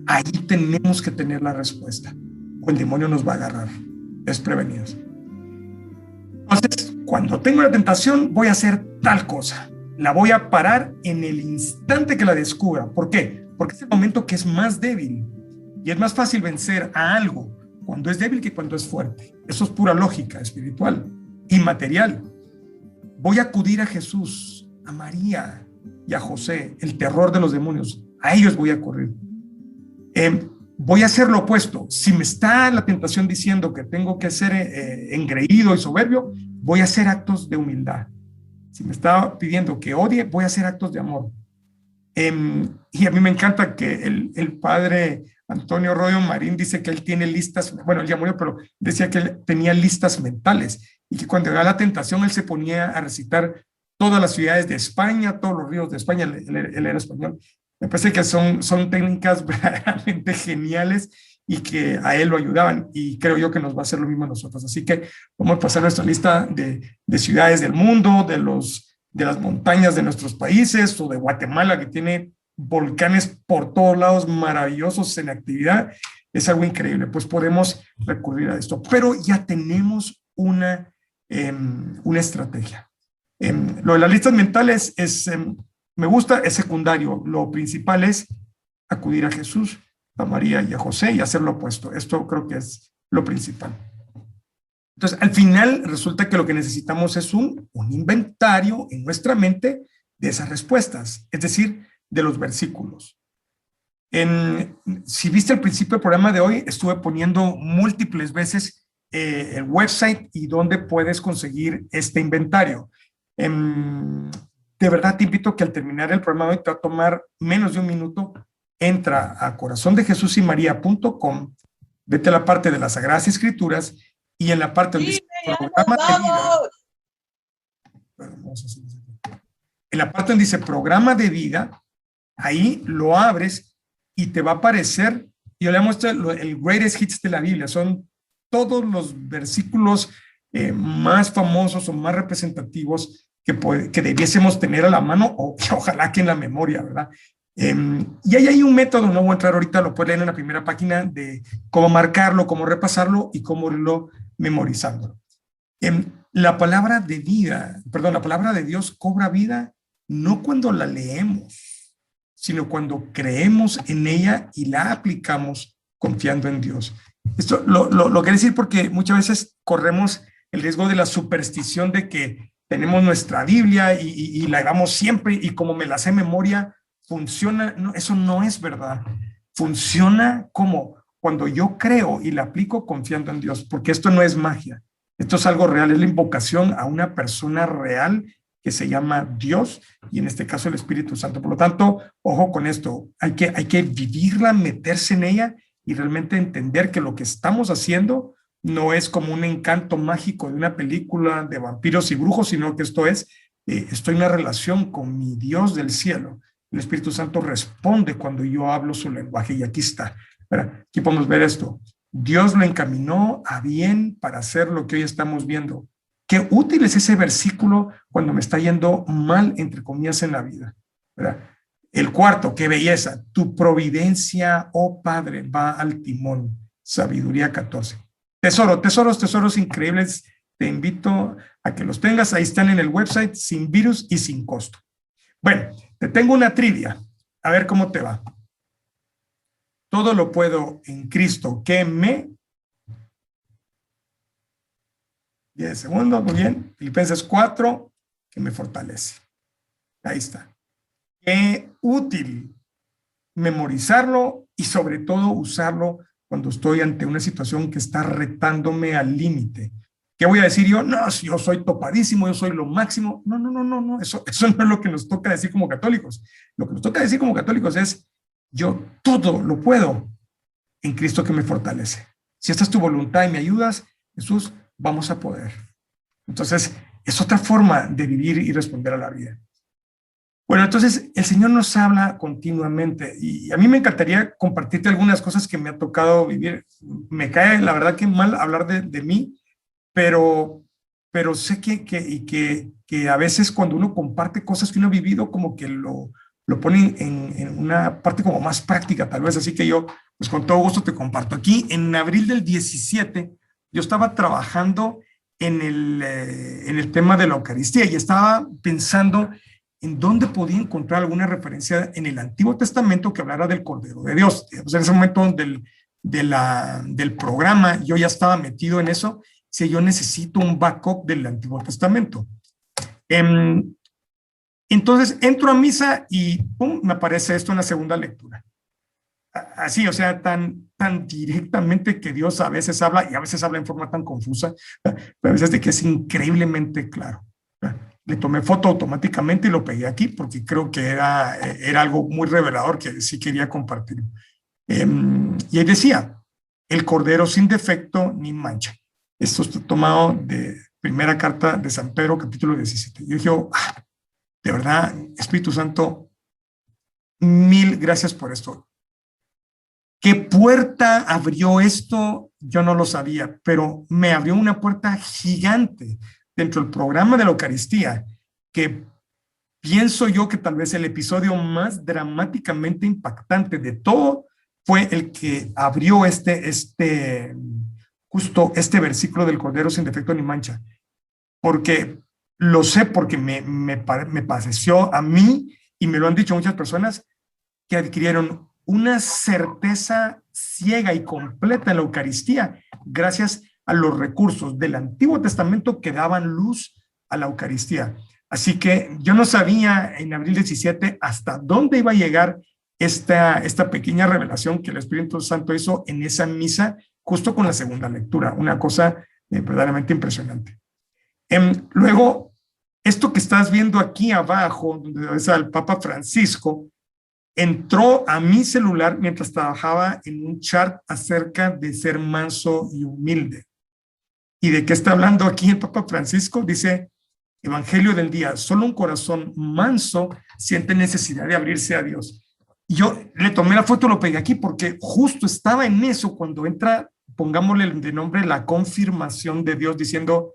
ahí tenemos que tener la respuesta, o el demonio nos va a agarrar desprevenidos. Entonces, cuando tengo una tentación, voy a hacer tal cosa. La voy a parar en el instante que la descubra. ¿Por qué? Porque es el momento que es más débil. Y es más fácil vencer a algo cuando es débil que cuando es fuerte. Eso es pura lógica espiritual y material. Voy a acudir a Jesús, a María y a José, el terror de los demonios. A ellos voy a correr. Voy a hacer lo opuesto. Si me está la tentación diciendo que tengo que ser engreído y soberbio, voy a hacer actos de humildad. Si me está pidiendo que odie, voy a hacer actos de amor. Y a mí me encanta que el padre Antonio Royo Marín dice que él tiene listas, bueno, él ya murió, pero decía que él tenía listas mentales y que cuando llegaba la tentación él se ponía a recitar todas las ciudades de España, todos los ríos de España, él era español. Me parece que son técnicas verdaderamente geniales y que a él lo ayudaban, y creo yo que nos va a hacer lo mismo a nosotros. Así que vamos a pasar nuestra lista de ciudades del mundo, de las montañas de nuestros países, o de Guatemala, que tiene volcanes por todos lados maravillosos en actividad. Es algo increíble, pues podemos recurrir a esto, pero ya tenemos una estrategia. Lo de las listas mentales me gusta, es secundario. Lo principal es acudir a Jesús, a María y a José y hacer lo opuesto. Esto creo que es lo principal. Entonces, al final resulta que lo que necesitamos es un inventario en nuestra mente de esas respuestas, es decir, de los versículos. Si viste al principio del programa de hoy, estuve poniendo múltiples veces el website y dónde puedes conseguir este inventario. De verdad te invito que al terminar el programa de hoy te va a tomar menos de un minuto. Entra a corazondejesusymaria.com, vete a la parte de las Sagradas Escrituras y en la parte donde dice programa de vida, en la parte donde dice programa de vida, ahí lo abres y te va a aparecer, yo le muestro el greatest hits de la Biblia, son todos los versículos más famosos o más representativos que debiésemos tener a la mano, o que ojalá que en la memoria, ¿verdad? Y ahí hay un método, no voy a entrar ahorita, lo puedes leer en la primera página, de cómo marcarlo, cómo repasarlo y cómo irlo memorizando. La palabra de vida, perdón, la palabra de Dios cobra vida no cuando la leemos, sino cuando creemos en ella y la aplicamos confiando en Dios. Esto lo quiero decir porque muchas veces corremos el riesgo de la superstición de que tenemos nuestra Biblia y la llevamos siempre, y como me la sé de memoria, funciona. No, eso no es verdad. Funciona como cuando yo creo y la aplico confiando en Dios, porque esto no es magia. Esto es algo real, es la invocación a una persona real que se llama Dios, y en este caso el Espíritu Santo. Por lo tanto, ojo con esto, hay que vivirla, meterse en ella y realmente entender que lo que estamos haciendo no es como un encanto mágico de una película de vampiros y brujos, sino que esto es, estoy en una relación con mi Dios del cielo. El Espíritu Santo responde cuando yo hablo su lenguaje, y aquí está. Aquí podemos ver esto. Dios lo encaminó a bien para hacer lo que hoy estamos viendo. Qué útil es ese versículo cuando me está yendo mal, entre comillas, en la vida, ¿verdad? El cuarto, qué belleza. Tu providencia, oh Padre, va al timón. Sabiduría 14. Tesoros increíbles. Te invito a que los tengas. Ahí están en el website, sin virus y sin costo. Bueno, te tengo una trivia. A ver cómo te va. Todo lo puedo en Cristo que me... 10 segundos, muy bien. Filipenses 4, que me fortalece. Ahí está. Qué útil memorizarlo y sobre todo usarlo cuando estoy ante una situación que está retándome al límite. ¿Qué voy a decir yo? No, si yo soy topadísimo, yo soy lo máximo. No. Eso no es lo que nos toca decir como católicos. Lo que nos toca decir como católicos es, yo todo lo puedo en Cristo que me fortalece. Si esta es tu voluntad y me ayudas, Jesús, vamos a poder. Entonces, es otra forma de vivir y responder a la vida. Bueno, entonces el Señor nos habla continuamente y a mí me encantaría compartirte algunas cosas que me ha tocado vivir. Me cae, la verdad, que mal hablar de mí, pero sé que a veces cuando uno comparte cosas que uno ha vivido, como que lo pone en una parte como más práctica, tal vez. Así que yo, pues con todo gusto te comparto. Aquí, en abril del 17, yo estaba trabajando en el tema de la Eucaristía y estaba pensando en dónde podía encontrar alguna referencia en el Antiguo Testamento que hablara del Cordero de Dios. Pues en ese momento del programa yo ya estaba metido en eso, si yo necesito un backup del Antiguo Testamento. Entonces entro a misa y ¡pum!, me aparece esto en la segunda lectura. Así, o sea, tan directamente que Dios a veces habla y a veces habla en forma tan confusa, pero a veces de que es increíblemente claro. Le tomé foto automáticamente y lo pegué aquí porque creo que era algo muy revelador que sí quería compartir. Y ahí decía, el Cordero sin defecto ni mancha. Esto está tomado de primera carta de San Pedro, capítulo 17. Yo dije, de verdad, Espíritu Santo, mil gracias por esto. ¿Qué puerta abrió esto? Yo no lo sabía, pero me abrió una puerta gigante dentro del programa de la Eucaristía, que pienso yo que tal vez el episodio más dramáticamente impactante de todo fue el que abrió justo este versículo del Cordero sin defecto ni mancha, porque lo sé, porque me pareció a mí, y me lo han dicho muchas personas, que adquirieron una certeza ciega y completa en la Eucaristía gracias a los recursos del Antiguo Testamento que daban luz a la Eucaristía. Así que yo no sabía en abril 17 hasta dónde iba a llegar esta pequeña revelación que el Espíritu Santo hizo en esa misa, justo con la segunda lectura, una cosa verdaderamente impresionante. Luego, esto que estás viendo aquí abajo, donde ves al Papa Francisco, entró a mi celular mientras trabajaba en un chat acerca de ser manso y humilde. ¿Y de qué está hablando aquí el Papa Francisco? Dice, Evangelio del día, solo un corazón manso siente necesidad de abrirse a Dios. Y yo le tomé la foto y lo pegué aquí porque justo estaba en eso cuando entra, pongámosle de nombre, la confirmación de Dios diciendo,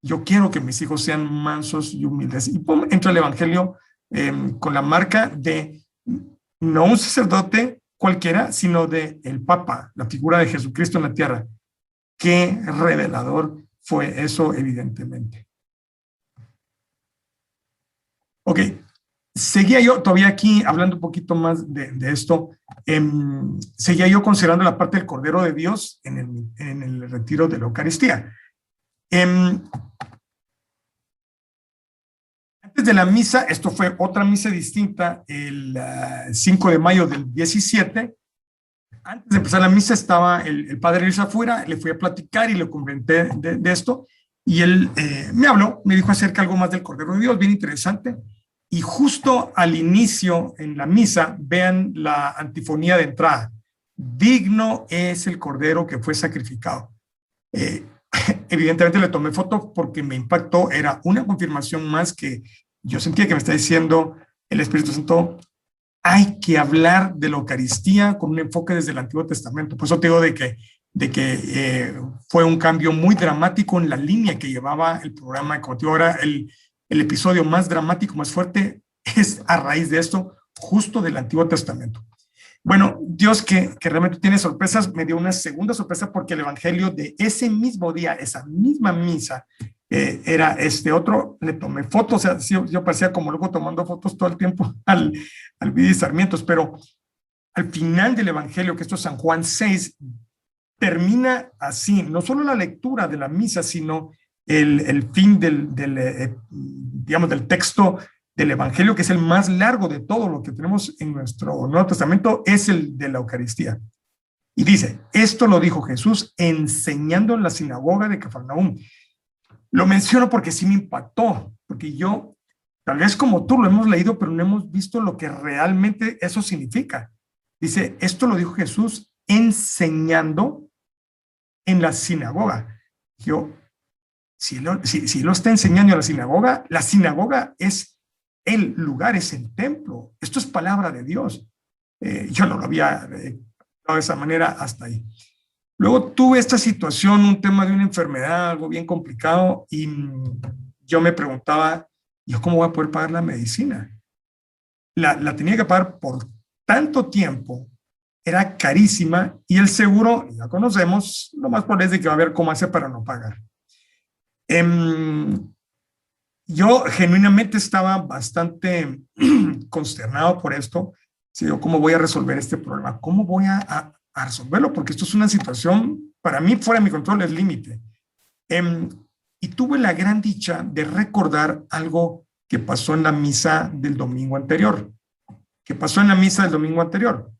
yo quiero que mis hijos sean mansos y humildes. Y pum, entra el Evangelio con la marca de no un sacerdote cualquiera, sino de el Papa, la figura de Jesucristo en la tierra. Qué revelador fue eso, evidentemente. Ok, seguía yo todavía aquí hablando un poquito más de esto. Seguía yo considerando la parte del Cordero de Dios en el retiro de la Eucaristía. Antes de la misa, esto fue otra misa distinta, el 5 de mayo del 17. Antes de empezar la misa estaba el padre Luis afuera, le fui a platicar y le comenté de esto, y él me habló, me dijo acerca algo más del Cordero de Dios, bien interesante, y justo al inicio en la misa, vean la antifonía de entrada, digno es el Cordero que fue sacrificado. Evidentemente le tomé foto porque me impactó, era una confirmación más que yo sentía que me está diciendo el Espíritu Santo, hay que hablar de la Eucaristía con un enfoque desde el Antiguo Testamento. Por eso te digo fue un cambio muy dramático en la línea que llevaba el programa. Como te digo, ahora el episodio más dramático, más fuerte, es a raíz de esto, justo del Antiguo Testamento. Bueno, Dios que realmente tiene sorpresas, me dio una segunda sorpresa porque el evangelio de ese mismo día, esa misma misa, era este otro. Le tomé fotos, o sea, yo parecía como luego tomando fotos todo el tiempo al Vidy Sarmientos, pero al final del evangelio, que esto es San Juan 6, termina así, no solo la lectura de la misa, sino el fin digamos, del texto del evangelio, que es el más largo de todo lo que tenemos en nuestro Nuevo Testamento, es el de la Eucaristía. Y dice, esto lo dijo Jesús enseñando en la sinagoga de Cafarnaúm. Lo menciono porque sí me impactó, porque yo, tal vez como tú lo hemos leído, pero no hemos visto lo que realmente eso significa. Dice, esto lo dijo Jesús enseñando en la sinagoga. Yo, si lo está enseñando en la sinagoga es el lugar, es el templo. Esto es palabra de Dios. Yo no lo había dado de esa manera hasta ahí. Luego tuve esta situación, un tema de una enfermedad, algo bien complicado, y yo me preguntaba, ¿yo cómo voy a poder pagar la medicina? La tenía que pagar por tanto tiempo, era carísima, y el seguro, ya conocemos, lo más probable es de que va a ver cómo hace para no pagar. Yo genuinamente estaba bastante consternado por esto. ¿Cómo voy a resolver este problema? ¿Cómo voy a resolverlo? Porque esto es una situación, para mí, fuera de mi control, es límite. Y tuve la gran dicha de recordar algo que pasó en la misa del domingo anterior. ¿Qué pasó en la misa del domingo anterior?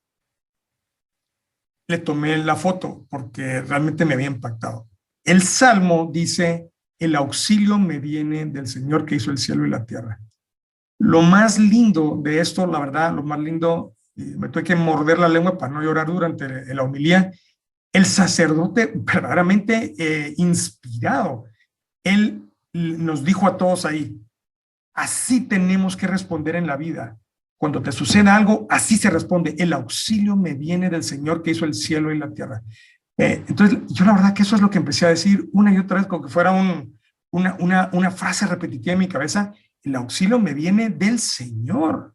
Le tomé la foto porque realmente me había impactado. El Salmo dice, el auxilio me viene del Señor que hizo el cielo y la tierra. Lo más lindo de esto, la verdad, lo más lindo, me tuve que morder la lengua para no llorar durante la homilía, el sacerdote verdaderamente inspirado, él nos dijo a todos ahí, así tenemos que responder en la vida. Cuando te suceda algo, así se responde, el auxilio me viene del Señor que hizo el cielo y la tierra. Entonces, yo la verdad que eso es lo que empecé a decir una y otra vez, como que fuera una frase repetitiva en mi cabeza, el auxilio me viene del Señor.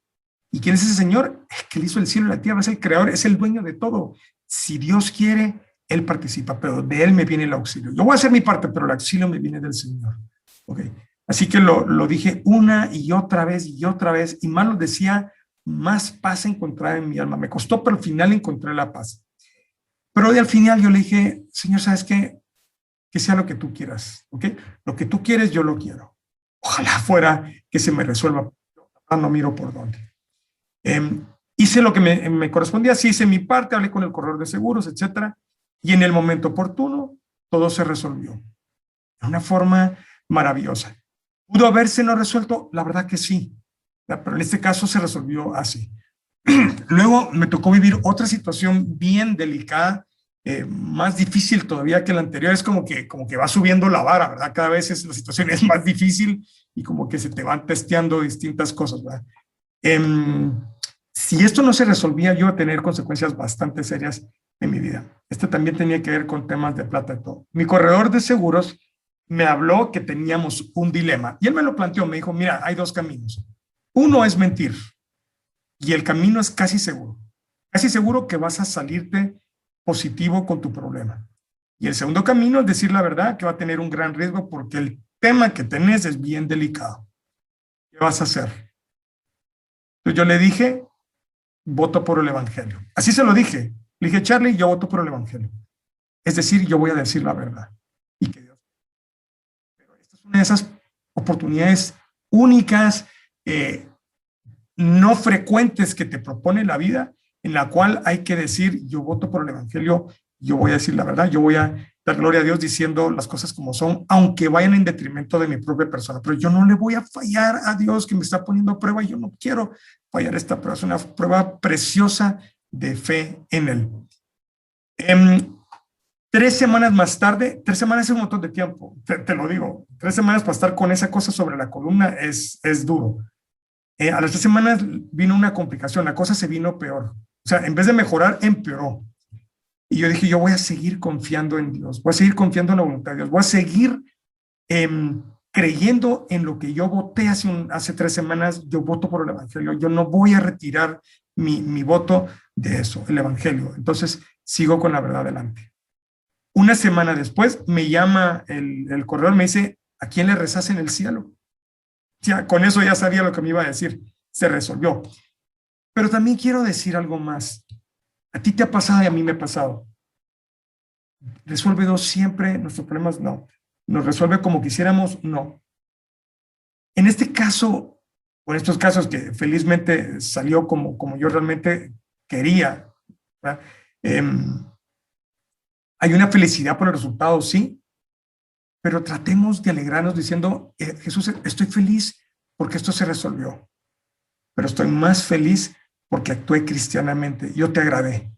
¿Y quién es ese Señor? Es que él hizo el cielo y la tierra, es el creador, es el dueño de todo. Si Dios quiere, él participa, pero de él me viene el auxilio. Yo voy a hacer mi parte, pero el auxilio me viene del Señor. Okay. Así que lo dije una y otra vez, y más lo decía, más paz encontraba en mi alma. Me costó, pero al final encontré la paz. Pero hoy al final yo le dije, Señor, ¿sabes qué? Que sea lo que tú quieras, ¿ok? Lo que tú quieres, yo lo quiero. Ojalá fuera que se me resuelva. No miro por dónde. Hice lo que me correspondía, sí hice mi parte, hablé con el corredor de seguros, etcétera, y en el momento oportuno todo se resolvió de una forma maravillosa. ¿Pudo haberse no resuelto? La verdad que sí, pero en este caso se resolvió así. Luego me tocó vivir otra situación bien delicada, más difícil todavía que la anterior. Es como que va subiendo la vara, ¿verdad? Cada vez la situación es más difícil y como que se te van testeando distintas cosas, ¿verdad? Si esto no se resolvía, yo iba a tener consecuencias bastante serias en mi vida. Este también tenía que ver con temas de plata y todo. Mi corredor de seguros me habló que teníamos un dilema y él me lo planteó, me dijo, mira, hay dos caminos. Uno es mentir y el camino es casi seguro que vas a salirte positivo con tu problema. Y el segundo camino es decir la verdad, que va a tener un gran riesgo porque el tema que tenés es bien delicado. ¿Qué vas a hacer? Entonces yo le dije, voto por el evangelio. Así se lo dije. Le dije, Charlie, yo voto por el evangelio. Es decir, yo voy a decir la verdad. Y que Dios. Pero esta es una de esas oportunidades únicas, no frecuentes que te propone la vida, en la cual hay que decir, yo voto por el evangelio, yo voy a decir la verdad, yo voy a dar gloria a Dios diciendo las cosas como son, aunque vayan en detrimento de mi propia persona, pero yo no le voy a fallar a Dios que me está poniendo a prueba, y yo no quiero fallar esta prueba, es una prueba preciosa de fe en Él. 3 semanas más tarde, 3 semanas es un montón de tiempo, te lo digo, 3 semanas para estar con esa cosa sobre la columna es duro. A las 3 semanas vino una complicación, la cosa se vino peor. O sea, en vez de mejorar, empeoró. Y yo dije, yo voy a seguir confiando en Dios, voy a seguir confiando en la voluntad de Dios, voy a seguir creyendo en lo que yo voté hace 3 semanas. Yo voto por el Evangelio, yo no voy a retirar mi voto de eso, el Evangelio. Entonces, sigo con la verdad adelante. Una semana después, me llama el corredor, me dice, ¿a quién le rezas en el cielo? Ya, con eso ya sabía lo que me iba a decir, se resolvió. Pero también quiero decir algo más. A ti te ha pasado y a mí me ha pasado. ¿Resuelve Dios siempre nuestros problemas? No. ¿Nos resuelve como quisiéramos? No. En este caso, o en estos casos que felizmente salió como yo realmente quería, hay una felicidad por el resultado, sí, pero tratemos de alegrarnos diciendo, Jesús, estoy feliz porque esto se resolvió, pero estoy más feliz porque actué cristianamente, yo te agradé.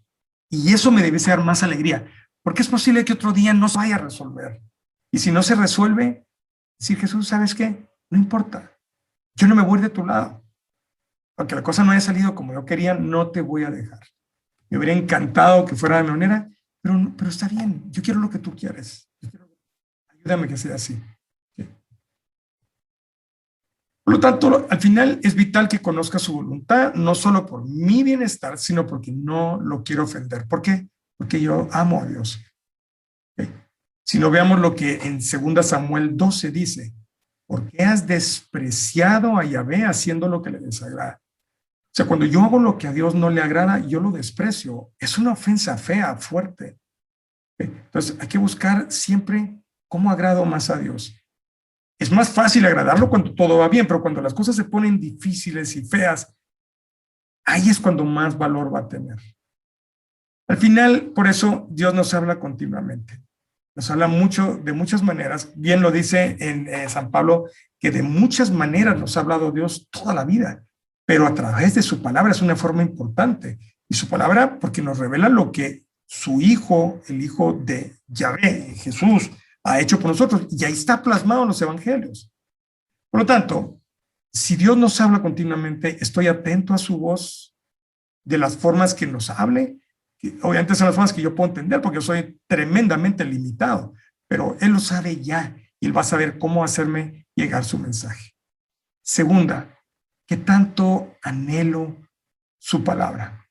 Y eso me debe dar más alegría, porque es posible que otro día no se vaya a resolver. Y si no se resuelve, decir, Jesús, ¿sabes qué? No importa, yo no me voy de tu lado. Aunque la cosa no haya salido como yo quería, no te voy a dejar. Me hubiera encantado que fuera de mi manera, pero está bien, yo quiero lo que tú quieres. Ayúdame que sea así. ¿Sí? Por lo tanto, al final es vital que conozca su voluntad, no solo por mi bienestar, sino porque no lo quiero ofender. ¿Por qué? Porque yo amo a Dios. ¿Sí? Si no, veamos lo que en 2 Samuel 12 dice, ¿por qué has despreciado a Yahvé haciendo lo que le desagrada? O sea, cuando yo hago lo que a Dios no le agrada, yo lo desprecio. Es una ofensa fea, fuerte. ¿Sí? Entonces, hay que buscar siempre cómo agrado más a Dios. Es más fácil agradarlo cuando todo va bien, pero cuando las cosas se ponen difíciles y feas, ahí es cuando más valor va a tener. Al final, por eso Dios nos habla continuamente. Nos habla mucho, de muchas maneras. Bien lo dice en San Pablo, que de muchas maneras nos ha hablado Dios toda la vida, pero a través de su palabra es una forma importante. Y su palabra porque nos revela lo que su Hijo, el Hijo de Yahvé, Jesús, ha hecho por nosotros. Y ahí está plasmado en los evangelios. Por lo tanto, si Dios nos habla continuamente, estoy atento a su voz de las formas que nos hable, que obviamente son las formas que yo puedo entender porque yo soy tremendamente limitado, pero Él lo sabe ya y Él va a saber cómo hacerme llegar su mensaje. Segunda, ¿qué tanto anhelo su palabra?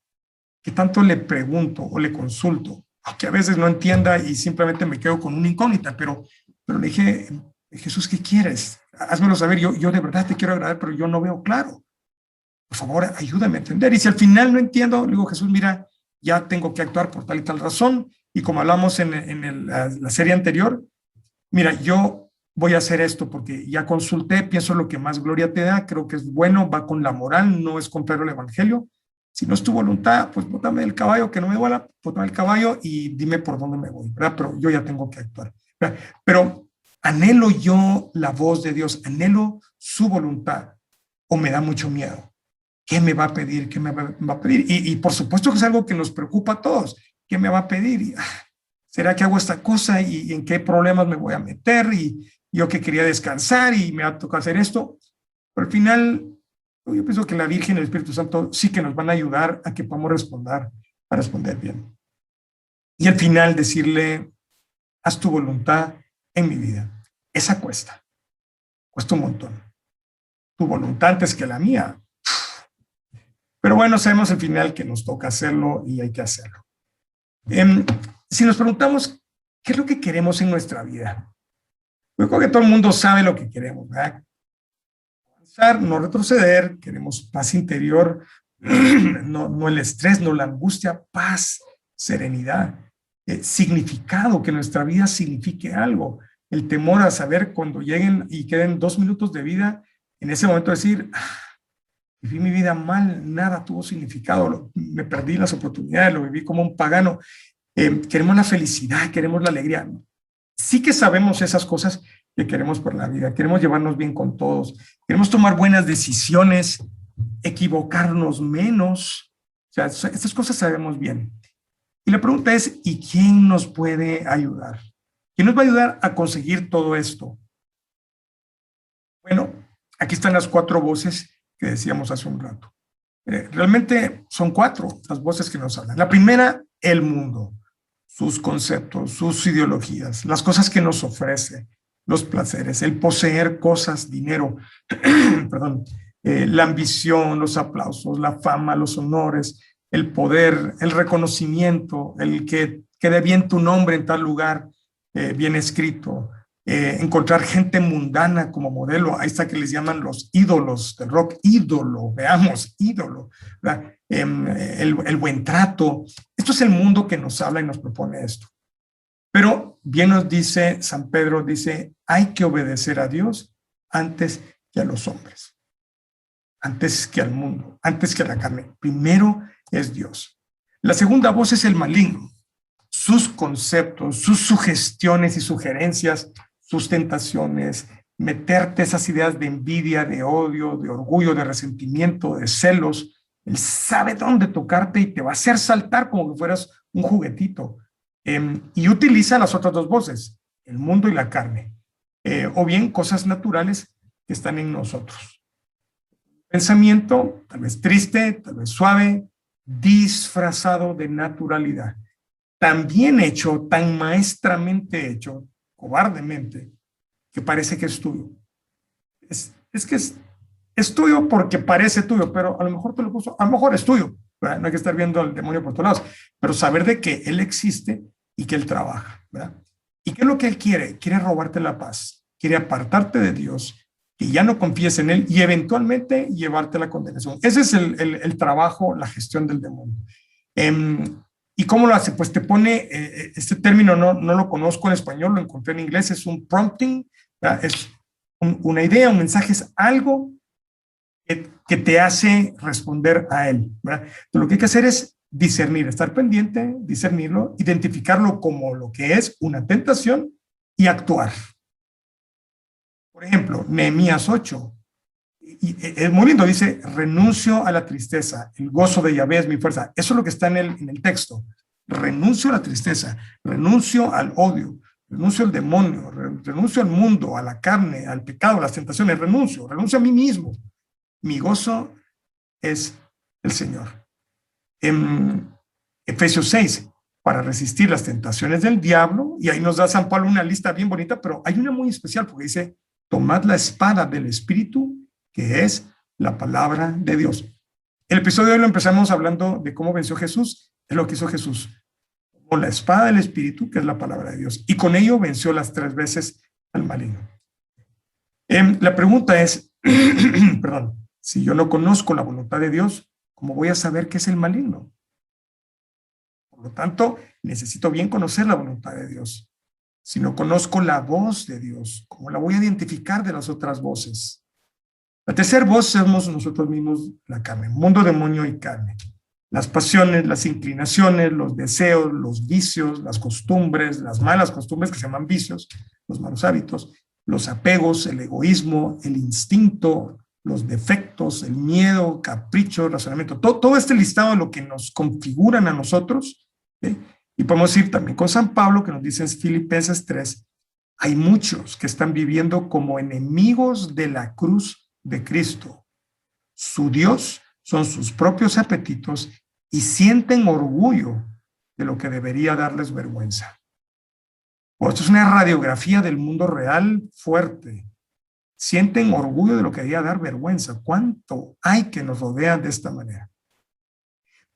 ¿Qué tanto le pregunto o le consulto? Aunque a veces no entienda y simplemente me quedo con una incógnita, pero le dije, Jesús, ¿qué quieres? Házmelo saber, yo de verdad te quiero agradar, pero yo no veo claro. Por favor, ayúdame a entender. Y si al final no entiendo, le digo, Jesús, mira, ya tengo que actuar por tal y tal razón. Y como hablamos en la serie anterior, mira, yo voy a hacer esto porque ya consulté, pienso lo que más gloria te da, creo que es bueno, va con la moral, no es contrario al evangelio. Si no es tu voluntad, pues bótame el caballo, que no me duela, bótame el caballo y dime por dónde me voy, ¿verdad? Pero yo ya tengo que actuar, ¿verdad? Pero anhelo yo la voz de Dios, anhelo su voluntad o me da mucho miedo. ¿Qué me va a pedir? ¿Qué me va a pedir? Y por supuesto que es algo que nos preocupa a todos. ¿Qué me va a pedir? ¿Será que hago esta cosa y en qué problemas me voy a meter? Y yo que quería descansar y me va a tocar hacer esto. Pero al final, yo pienso que la Virgen y el Espíritu Santo sí que nos van a ayudar a que podamos responder bien. Y al final decirle, haz tu voluntad en mi vida. Esa cuesta un montón. Tu voluntad antes que la mía. Pero bueno, sabemos al final que nos toca hacerlo y hay que hacerlo. Si nos preguntamos, ¿qué es lo que queremos en nuestra vida? Yo creo que todo el mundo sabe lo que queremos, ¿verdad? Avanzar, no retroceder, queremos paz interior, no el estrés, no la angustia, paz, serenidad, significado, que nuestra vida signifique algo, el temor a saber cuando lleguen y queden 2 minutos de vida, en ese momento decir, viví mi vida mal, nada tuvo significado, me perdí las oportunidades, lo viví como un pagano. Queremos la felicidad, queremos la alegría. Sí que sabemos esas cosas que queremos por la vida, queremos llevarnos bien con todos, queremos tomar buenas decisiones, equivocarnos menos. O sea, estas cosas sabemos bien. Y la pregunta es, ¿y quién nos puede ayudar? ¿Quién nos va a ayudar a conseguir todo esto? Bueno, aquí están las 4 voces que decíamos hace un rato. Realmente son 4 las voces que nos hablan. La primera, el mundo, sus conceptos, sus ideologías, las cosas que nos ofrece, los placeres, el poseer cosas, dinero, perdón, la ambición, los aplausos, la fama, los honores, el poder, el reconocimiento, el que quede bien tu nombre en tal lugar, bien escrito, encontrar gente mundana como modelo. Ahí está que les llaman los ídolos del rock, ídolo, veamos, ídolo, el buen trato. Esto es el mundo que nos habla y nos propone esto. Pero bien nos dice San Pedro, dice, hay que obedecer a Dios antes que a los hombres, antes que al mundo, antes que a la carne. Primero es Dios. La segunda voz es el maligno. Sus conceptos, sus sugestiones y sugerencias, sus tentaciones, meterte esas ideas de envidia, de odio, de orgullo, de resentimiento, de celos. Él sabe dónde tocarte y te va a hacer saltar como que fueras un juguetito. Y utiliza las otras 2 voces, el mundo y la carne, o bien cosas naturales que están en nosotros. Pensamiento, tal vez triste, tal vez suave, disfrazado de naturalidad, tan bien hecho, tan maestramente hecho, cobardemente, que parece que es tuyo. Es que es tuyo porque parece tuyo, pero a lo mejor te lo puso, a lo mejor es tuyo, ¿verdad? No hay que estar viendo al demonio por todos lados, pero saber de que él existe y que él trabaja, ¿verdad? ¿Y qué es lo que él quiere? Quiere robarte la paz, quiere apartarte de Dios, que ya no confíes en él y eventualmente llevarte a la condenación. Ese es el trabajo, la gestión del demonio. ¿Y cómo lo hace? Pues te pone, este término no lo conozco en español, lo encontré en inglés, es un prompting, ¿verdad? Es una idea, un mensaje, es algo que te hace responder a él, ¿verdad? Entonces, lo que hay que hacer es discernir, estar pendiente, discernirlo, identificarlo como lo que es una tentación y actuar. Por ejemplo, Nehemías 8, y es muy lindo, dice, renuncio a la tristeza, el gozo de Yahvé es mi fuerza. Eso es lo que está en el texto. Renuncio a la tristeza, renuncio al odio, renuncio al demonio, renuncio al mundo, a la carne, al pecado, a las tentaciones, renuncio a mí mismo. Mi gozo es el Señor. En Efesios 6, para resistir las tentaciones del diablo, y ahí nos da San Pablo una lista bien bonita, pero hay una muy especial porque dice, tomad la espada del Espíritu, que es la palabra de Dios. El episodio de hoy lo empezamos hablando de cómo venció Jesús, es lo que hizo Jesús. Con la espada del Espíritu, que es la palabra de Dios, y con ello venció las 3 veces al maligno. La pregunta es, perdón, si yo no conozco la voluntad de Dios, ¿cómo voy a saber qué es el maligno? Por lo tanto, necesito bien conocer la voluntad de Dios. Si no conozco la voz de Dios, ¿cómo la voy a identificar de las otras voces? La tercera voz somos nosotros mismos, la carne, mundo, demonio y carne. Las pasiones, las inclinaciones, los deseos, los vicios, las costumbres, las malas costumbres que se llaman vicios, los malos hábitos, los apegos, el egoísmo, el instinto, los defectos, el miedo, capricho, razonamiento, todo este listado de lo que nos configuran a nosotros, ¿sí? Y podemos ir también con San Pablo, que nos dice en Filipenses 3, hay muchos que están viviendo como enemigos de la cruz de Cristo. Su Dios son sus propios apetitos y sienten orgullo de lo que debería darles vergüenza. Pues esto es una radiografía del mundo real fuerte. Sienten orgullo de lo que debería dar vergüenza. ¿Cuánto hay que nos rodea de esta manera?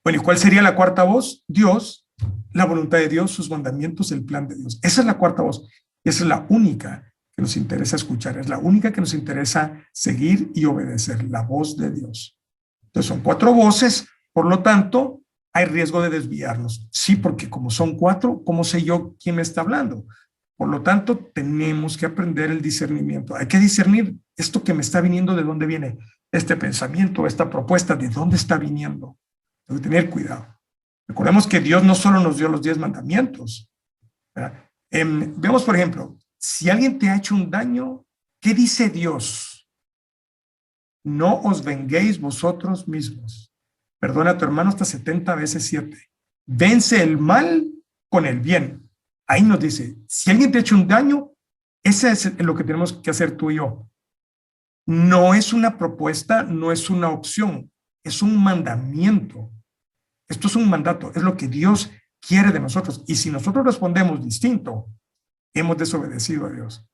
Bueno, ¿y cuál sería la cuarta voz? Dios, la voluntad de Dios, sus mandamientos, el plan de Dios. Esa es la cuarta voz. Esa es la única que nos interesa escuchar. Es la única que nos interesa seguir y obedecer, la voz de Dios. Entonces son 4 voces, por lo tanto, hay riesgo de desviarnos. Sí, porque como son 4, ¿cómo sé yo quién me está hablando? Por lo tanto, tenemos que aprender el discernimiento. Hay que discernir esto que me está viniendo, de dónde viene este pensamiento, esta propuesta, de dónde está viniendo. Tengo que tener cuidado. Recordemos que Dios no solo nos dio los 10 mandamientos. Vemos, por ejemplo, si alguien te ha hecho un daño, ¿qué dice Dios? No os venguéis vosotros mismos. Perdona a tu hermano hasta 70 veces 7. Vence el mal con el bien. Ahí nos dice, si alguien te ha hecho un daño, ese es lo que tenemos que hacer tú y yo. No es una propuesta, no es una opción, es un mandamiento. Esto es un mandato, es lo que Dios quiere de nosotros. Y si nosotros respondemos distinto, hemos desobedecido a Dios.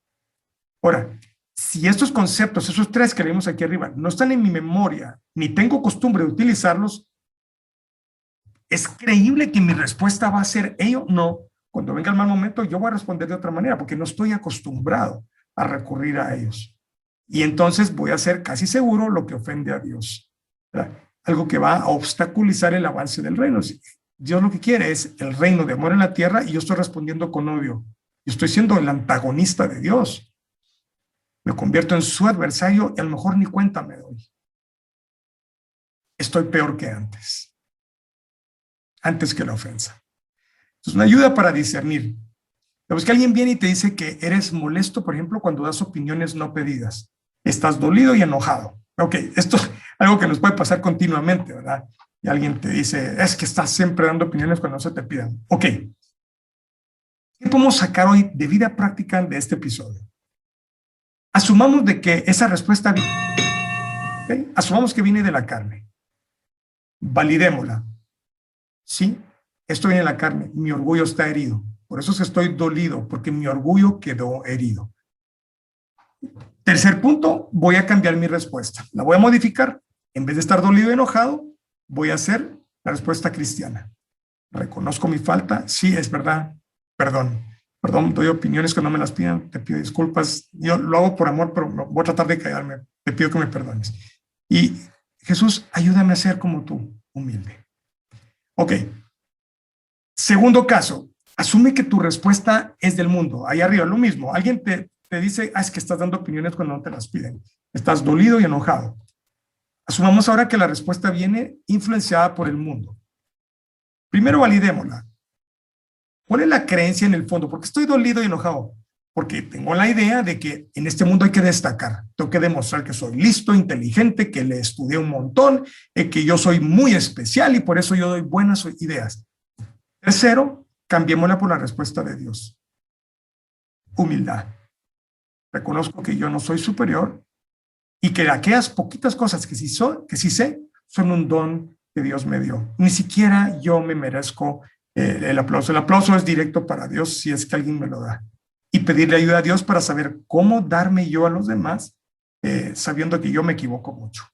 Ahora, si estos conceptos, esos tres que leímos aquí arriba, no están en mi memoria, ni tengo costumbre de utilizarlos, ¿es creíble que mi respuesta va a ser ello? No. Cuando venga el mal momento, yo voy a responder de otra manera, porque no estoy acostumbrado a recurrir a ellos. Y entonces voy a hacer casi seguro lo que ofende a Dios, ¿verdad? Algo que va a obstaculizar el avance del reino. Dios lo que quiere es el reino de amor en la tierra y yo estoy respondiendo con odio. Yo estoy siendo el antagonista de Dios. Me convierto en su adversario y a lo mejor ni cuenta me doy. Estoy peor que antes que la ofensa. Entonces, una ayuda para discernir. Pero es que alguien viene y te dice que eres molesto, por ejemplo, cuando das opiniones no pedidas. Estás dolido y enojado. Ok, esto es algo que nos puede pasar continuamente, ¿verdad? Y alguien te dice, es que estás siempre dando opiniones cuando no se te pidan. Ok, ¿qué podemos sacar hoy de vida práctica de este episodio? Asumamos de que esa respuesta, ¿okay? Asumamos que viene de la carne. Validémosla. Sí, esto viene de la carne. Mi orgullo está herido. Por eso es que estoy dolido, porque mi orgullo quedó herido. Tercer punto, voy a cambiar mi respuesta. La voy a modificar. En vez de estar dolido y enojado, voy a hacer la respuesta cristiana. Reconozco mi falta. Sí, es verdad. Perdón. Perdón, doy opiniones que no me las pidan. Te pido disculpas. Yo lo hago por amor, pero voy a tratar de callarme. Te pido que me perdones. Y Jesús, ayúdame a ser como tú, humilde. Ok. Segundo caso, asume que tu respuesta es del mundo. Ahí arriba, lo mismo. Alguien te dice, es que estás dando opiniones cuando no te las piden. Estás dolido y enojado. Asumamos ahora que la respuesta viene influenciada por el mundo. Primero validémosla. ¿Cuál es la creencia en el fondo? ¿Por qué estoy dolido y enojado? Porque tengo la idea de que en este mundo hay que destacar. Tengo que demostrar que soy listo, inteligente, que le estudié un montón, que yo soy muy especial y por eso yo doy buenas ideas. Tercero, cambiémosla por la respuesta de Dios. Humildad. Reconozco que yo no soy superior y que aquellas poquitas cosas que sí sé son un don que Dios me dio. Ni siquiera yo me merezco el aplauso. El aplauso es directo para Dios si es que alguien me lo da. Y pedirle ayuda a Dios para saber cómo darme yo a los demás, sabiendo que yo me equivoco mucho.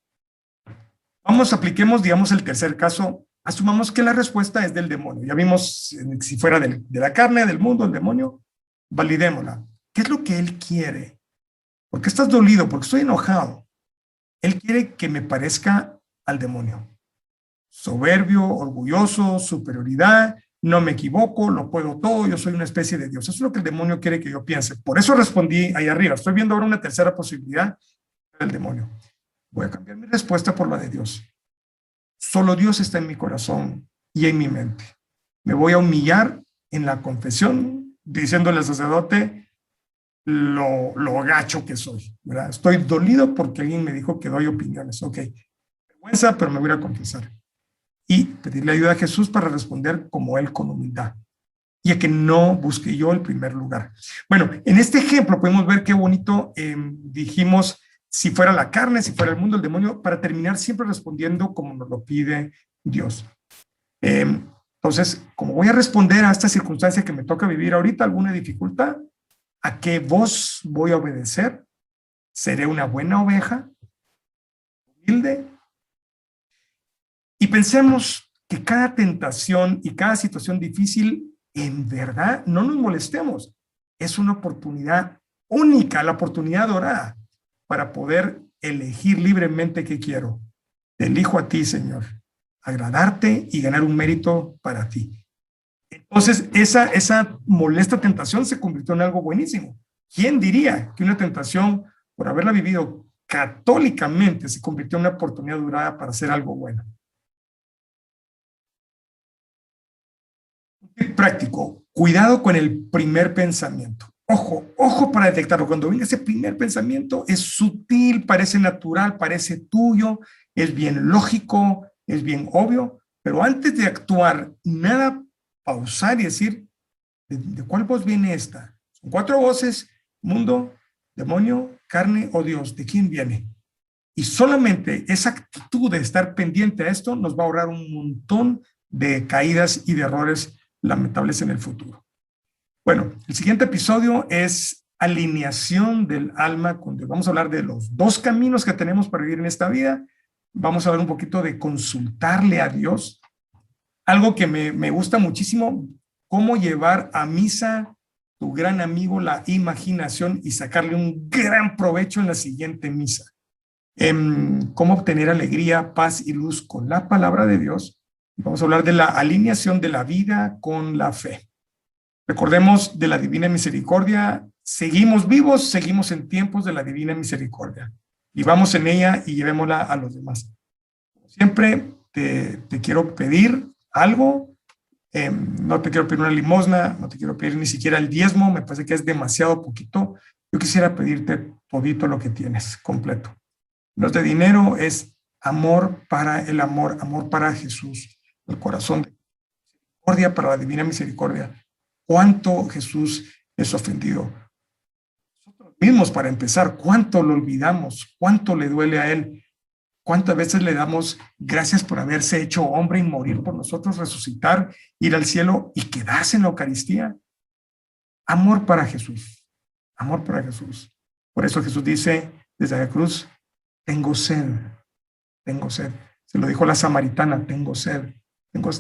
Apliquemos, digamos, el tercer caso. Asumamos que la respuesta es del demonio. Ya vimos si fuera de la carne, del mundo, el demonio. Validémosla. ¿Qué es lo que él quiere? ¿Por qué estás dolido? ¿Por qué estoy enojado? Él quiere que me parezca al demonio. Soberbio, orgulloso, superioridad, no me equivoco, lo puedo todo, yo soy una especie de Dios. Eso es lo que el demonio quiere que yo piense. Por eso respondí ahí arriba. Estoy viendo ahora una tercera posibilidad del demonio. Voy a cambiar mi respuesta por la de Dios. Solo Dios está en mi corazón y en mi mente. Me voy a humillar en la confesión, diciéndole al sacerdote lo gacho que soy, ¿verdad? Estoy dolido porque alguien me dijo que doy opiniones. Ok, vergüenza, pero me voy a confesar. Y pedirle ayuda a Jesús para responder como Él con humildad. Y a que no busque yo el primer lugar. Bueno, en este ejemplo podemos ver qué bonito dijimos, si fuera la carne, si fuera el mundo, el demonio, para terminar siempre respondiendo como nos lo pide Dios. Entonces, como voy a responder a esta circunstancia que me toca vivir ahorita, alguna dificultad, ¿a qué voz voy a obedecer? ¿Seré una buena oveja? ¿Humilde? Y pensemos que cada tentación y cada situación difícil, en verdad, no nos molestemos. Es una oportunidad única, la oportunidad dorada para poder elegir libremente qué quiero. Te elijo a ti, Señor, agradarte y ganar un mérito para ti. Entonces, esa molesta tentación se convirtió en algo buenísimo. ¿Quién diría que una tentación, por haberla vivido católicamente, se convirtió en una oportunidad dorada para hacer algo bueno? Práctico, cuidado con el primer pensamiento. Ojo para detectarlo. Cuando viene ese primer pensamiento, es sutil, parece natural, parece tuyo, es bien lógico, es bien obvio, pero antes de actuar, nada, pausar y decir, ¿de cuál voz viene esta? Son 4 voces: mundo, demonio, carne o Dios, ¿de quién viene? Y solamente esa actitud de estar pendiente a esto nos va a ahorrar un montón de caídas y de errores lamentables en el futuro. Bueno, el siguiente episodio es alineación del alma, donde vamos a hablar de los dos caminos que tenemos para vivir en esta vida. Vamos a hablar un poquito de consultarle a Dios. Algo que me gusta muchísimo, cómo llevar a misa tu gran amigo la imaginación y sacarle un gran provecho en la siguiente misa. Cómo obtener alegría, paz y luz con la palabra de Dios. Vamos a hablar de la alineación de la vida con la fe. Recordemos de la divina misericordia, seguimos vivos, seguimos en tiempos de la divina misericordia. Vivamos en ella y llevémosla a los demás. Siempre te quiero pedir algo, no te quiero pedir una limosna, no te quiero pedir ni siquiera el diezmo, me parece que es demasiado poquito. Yo quisiera pedirte todito lo que tienes, completo. No es de dinero, es amor para el amor, amor para Jesús, el corazón de misericordia para la divina misericordia. ¿Cuánto Jesús es ofendido? Nosotros mismos, para empezar, ¿cuánto lo olvidamos? ¿Cuánto le duele a Él? ¿Cuántas veces le damos gracias por haberse hecho hombre y morir por nosotros, resucitar, ir al cielo y quedarse en la Eucaristía? Amor para Jesús, amor para Jesús. Por eso Jesús dice desde la cruz, tengo sed, tengo sed. Se lo dijo la samaritana, tengo sed.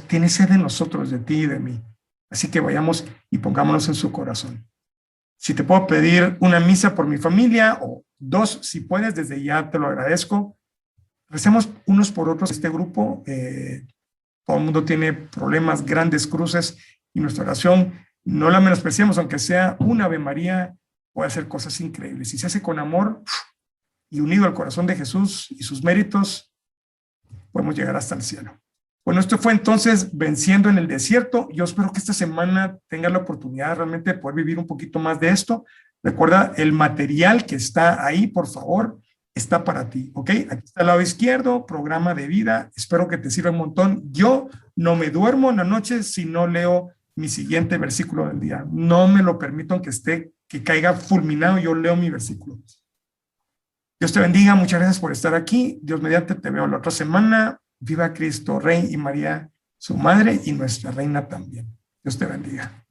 Tiene sed de nosotros, de ti y de mí. Así que vayamos y pongámonos en su corazón. Si te puedo pedir una misa por mi familia o dos, si puedes, desde ya te lo agradezco. Recemos unos por otros este grupo. Todo el mundo tiene problemas, grandes cruces, y nuestra oración no la menospreciamos, aunque sea una Ave María, puede hacer cosas increíbles. Si se hace con amor y unido al corazón de Jesús y sus méritos, podemos llegar hasta el cielo. Bueno, esto fue entonces Venciendo en el Desierto. Yo espero que esta semana tengas la oportunidad realmente de poder vivir un poquito más de esto. Recuerda, el material que está ahí, por favor, está para ti, ¿ok? Aquí está al lado izquierdo, programa de vida. Espero que te sirva un montón. Yo no me duermo en la noche si no leo mi siguiente versículo del día. No me lo permito, aunque que caiga fulminado, yo leo mi versículo. Dios te bendiga, muchas gracias por estar aquí. Dios mediante, te veo la otra semana. Viva Cristo, Rey, y María, su madre y nuestra reina también. Dios te bendiga.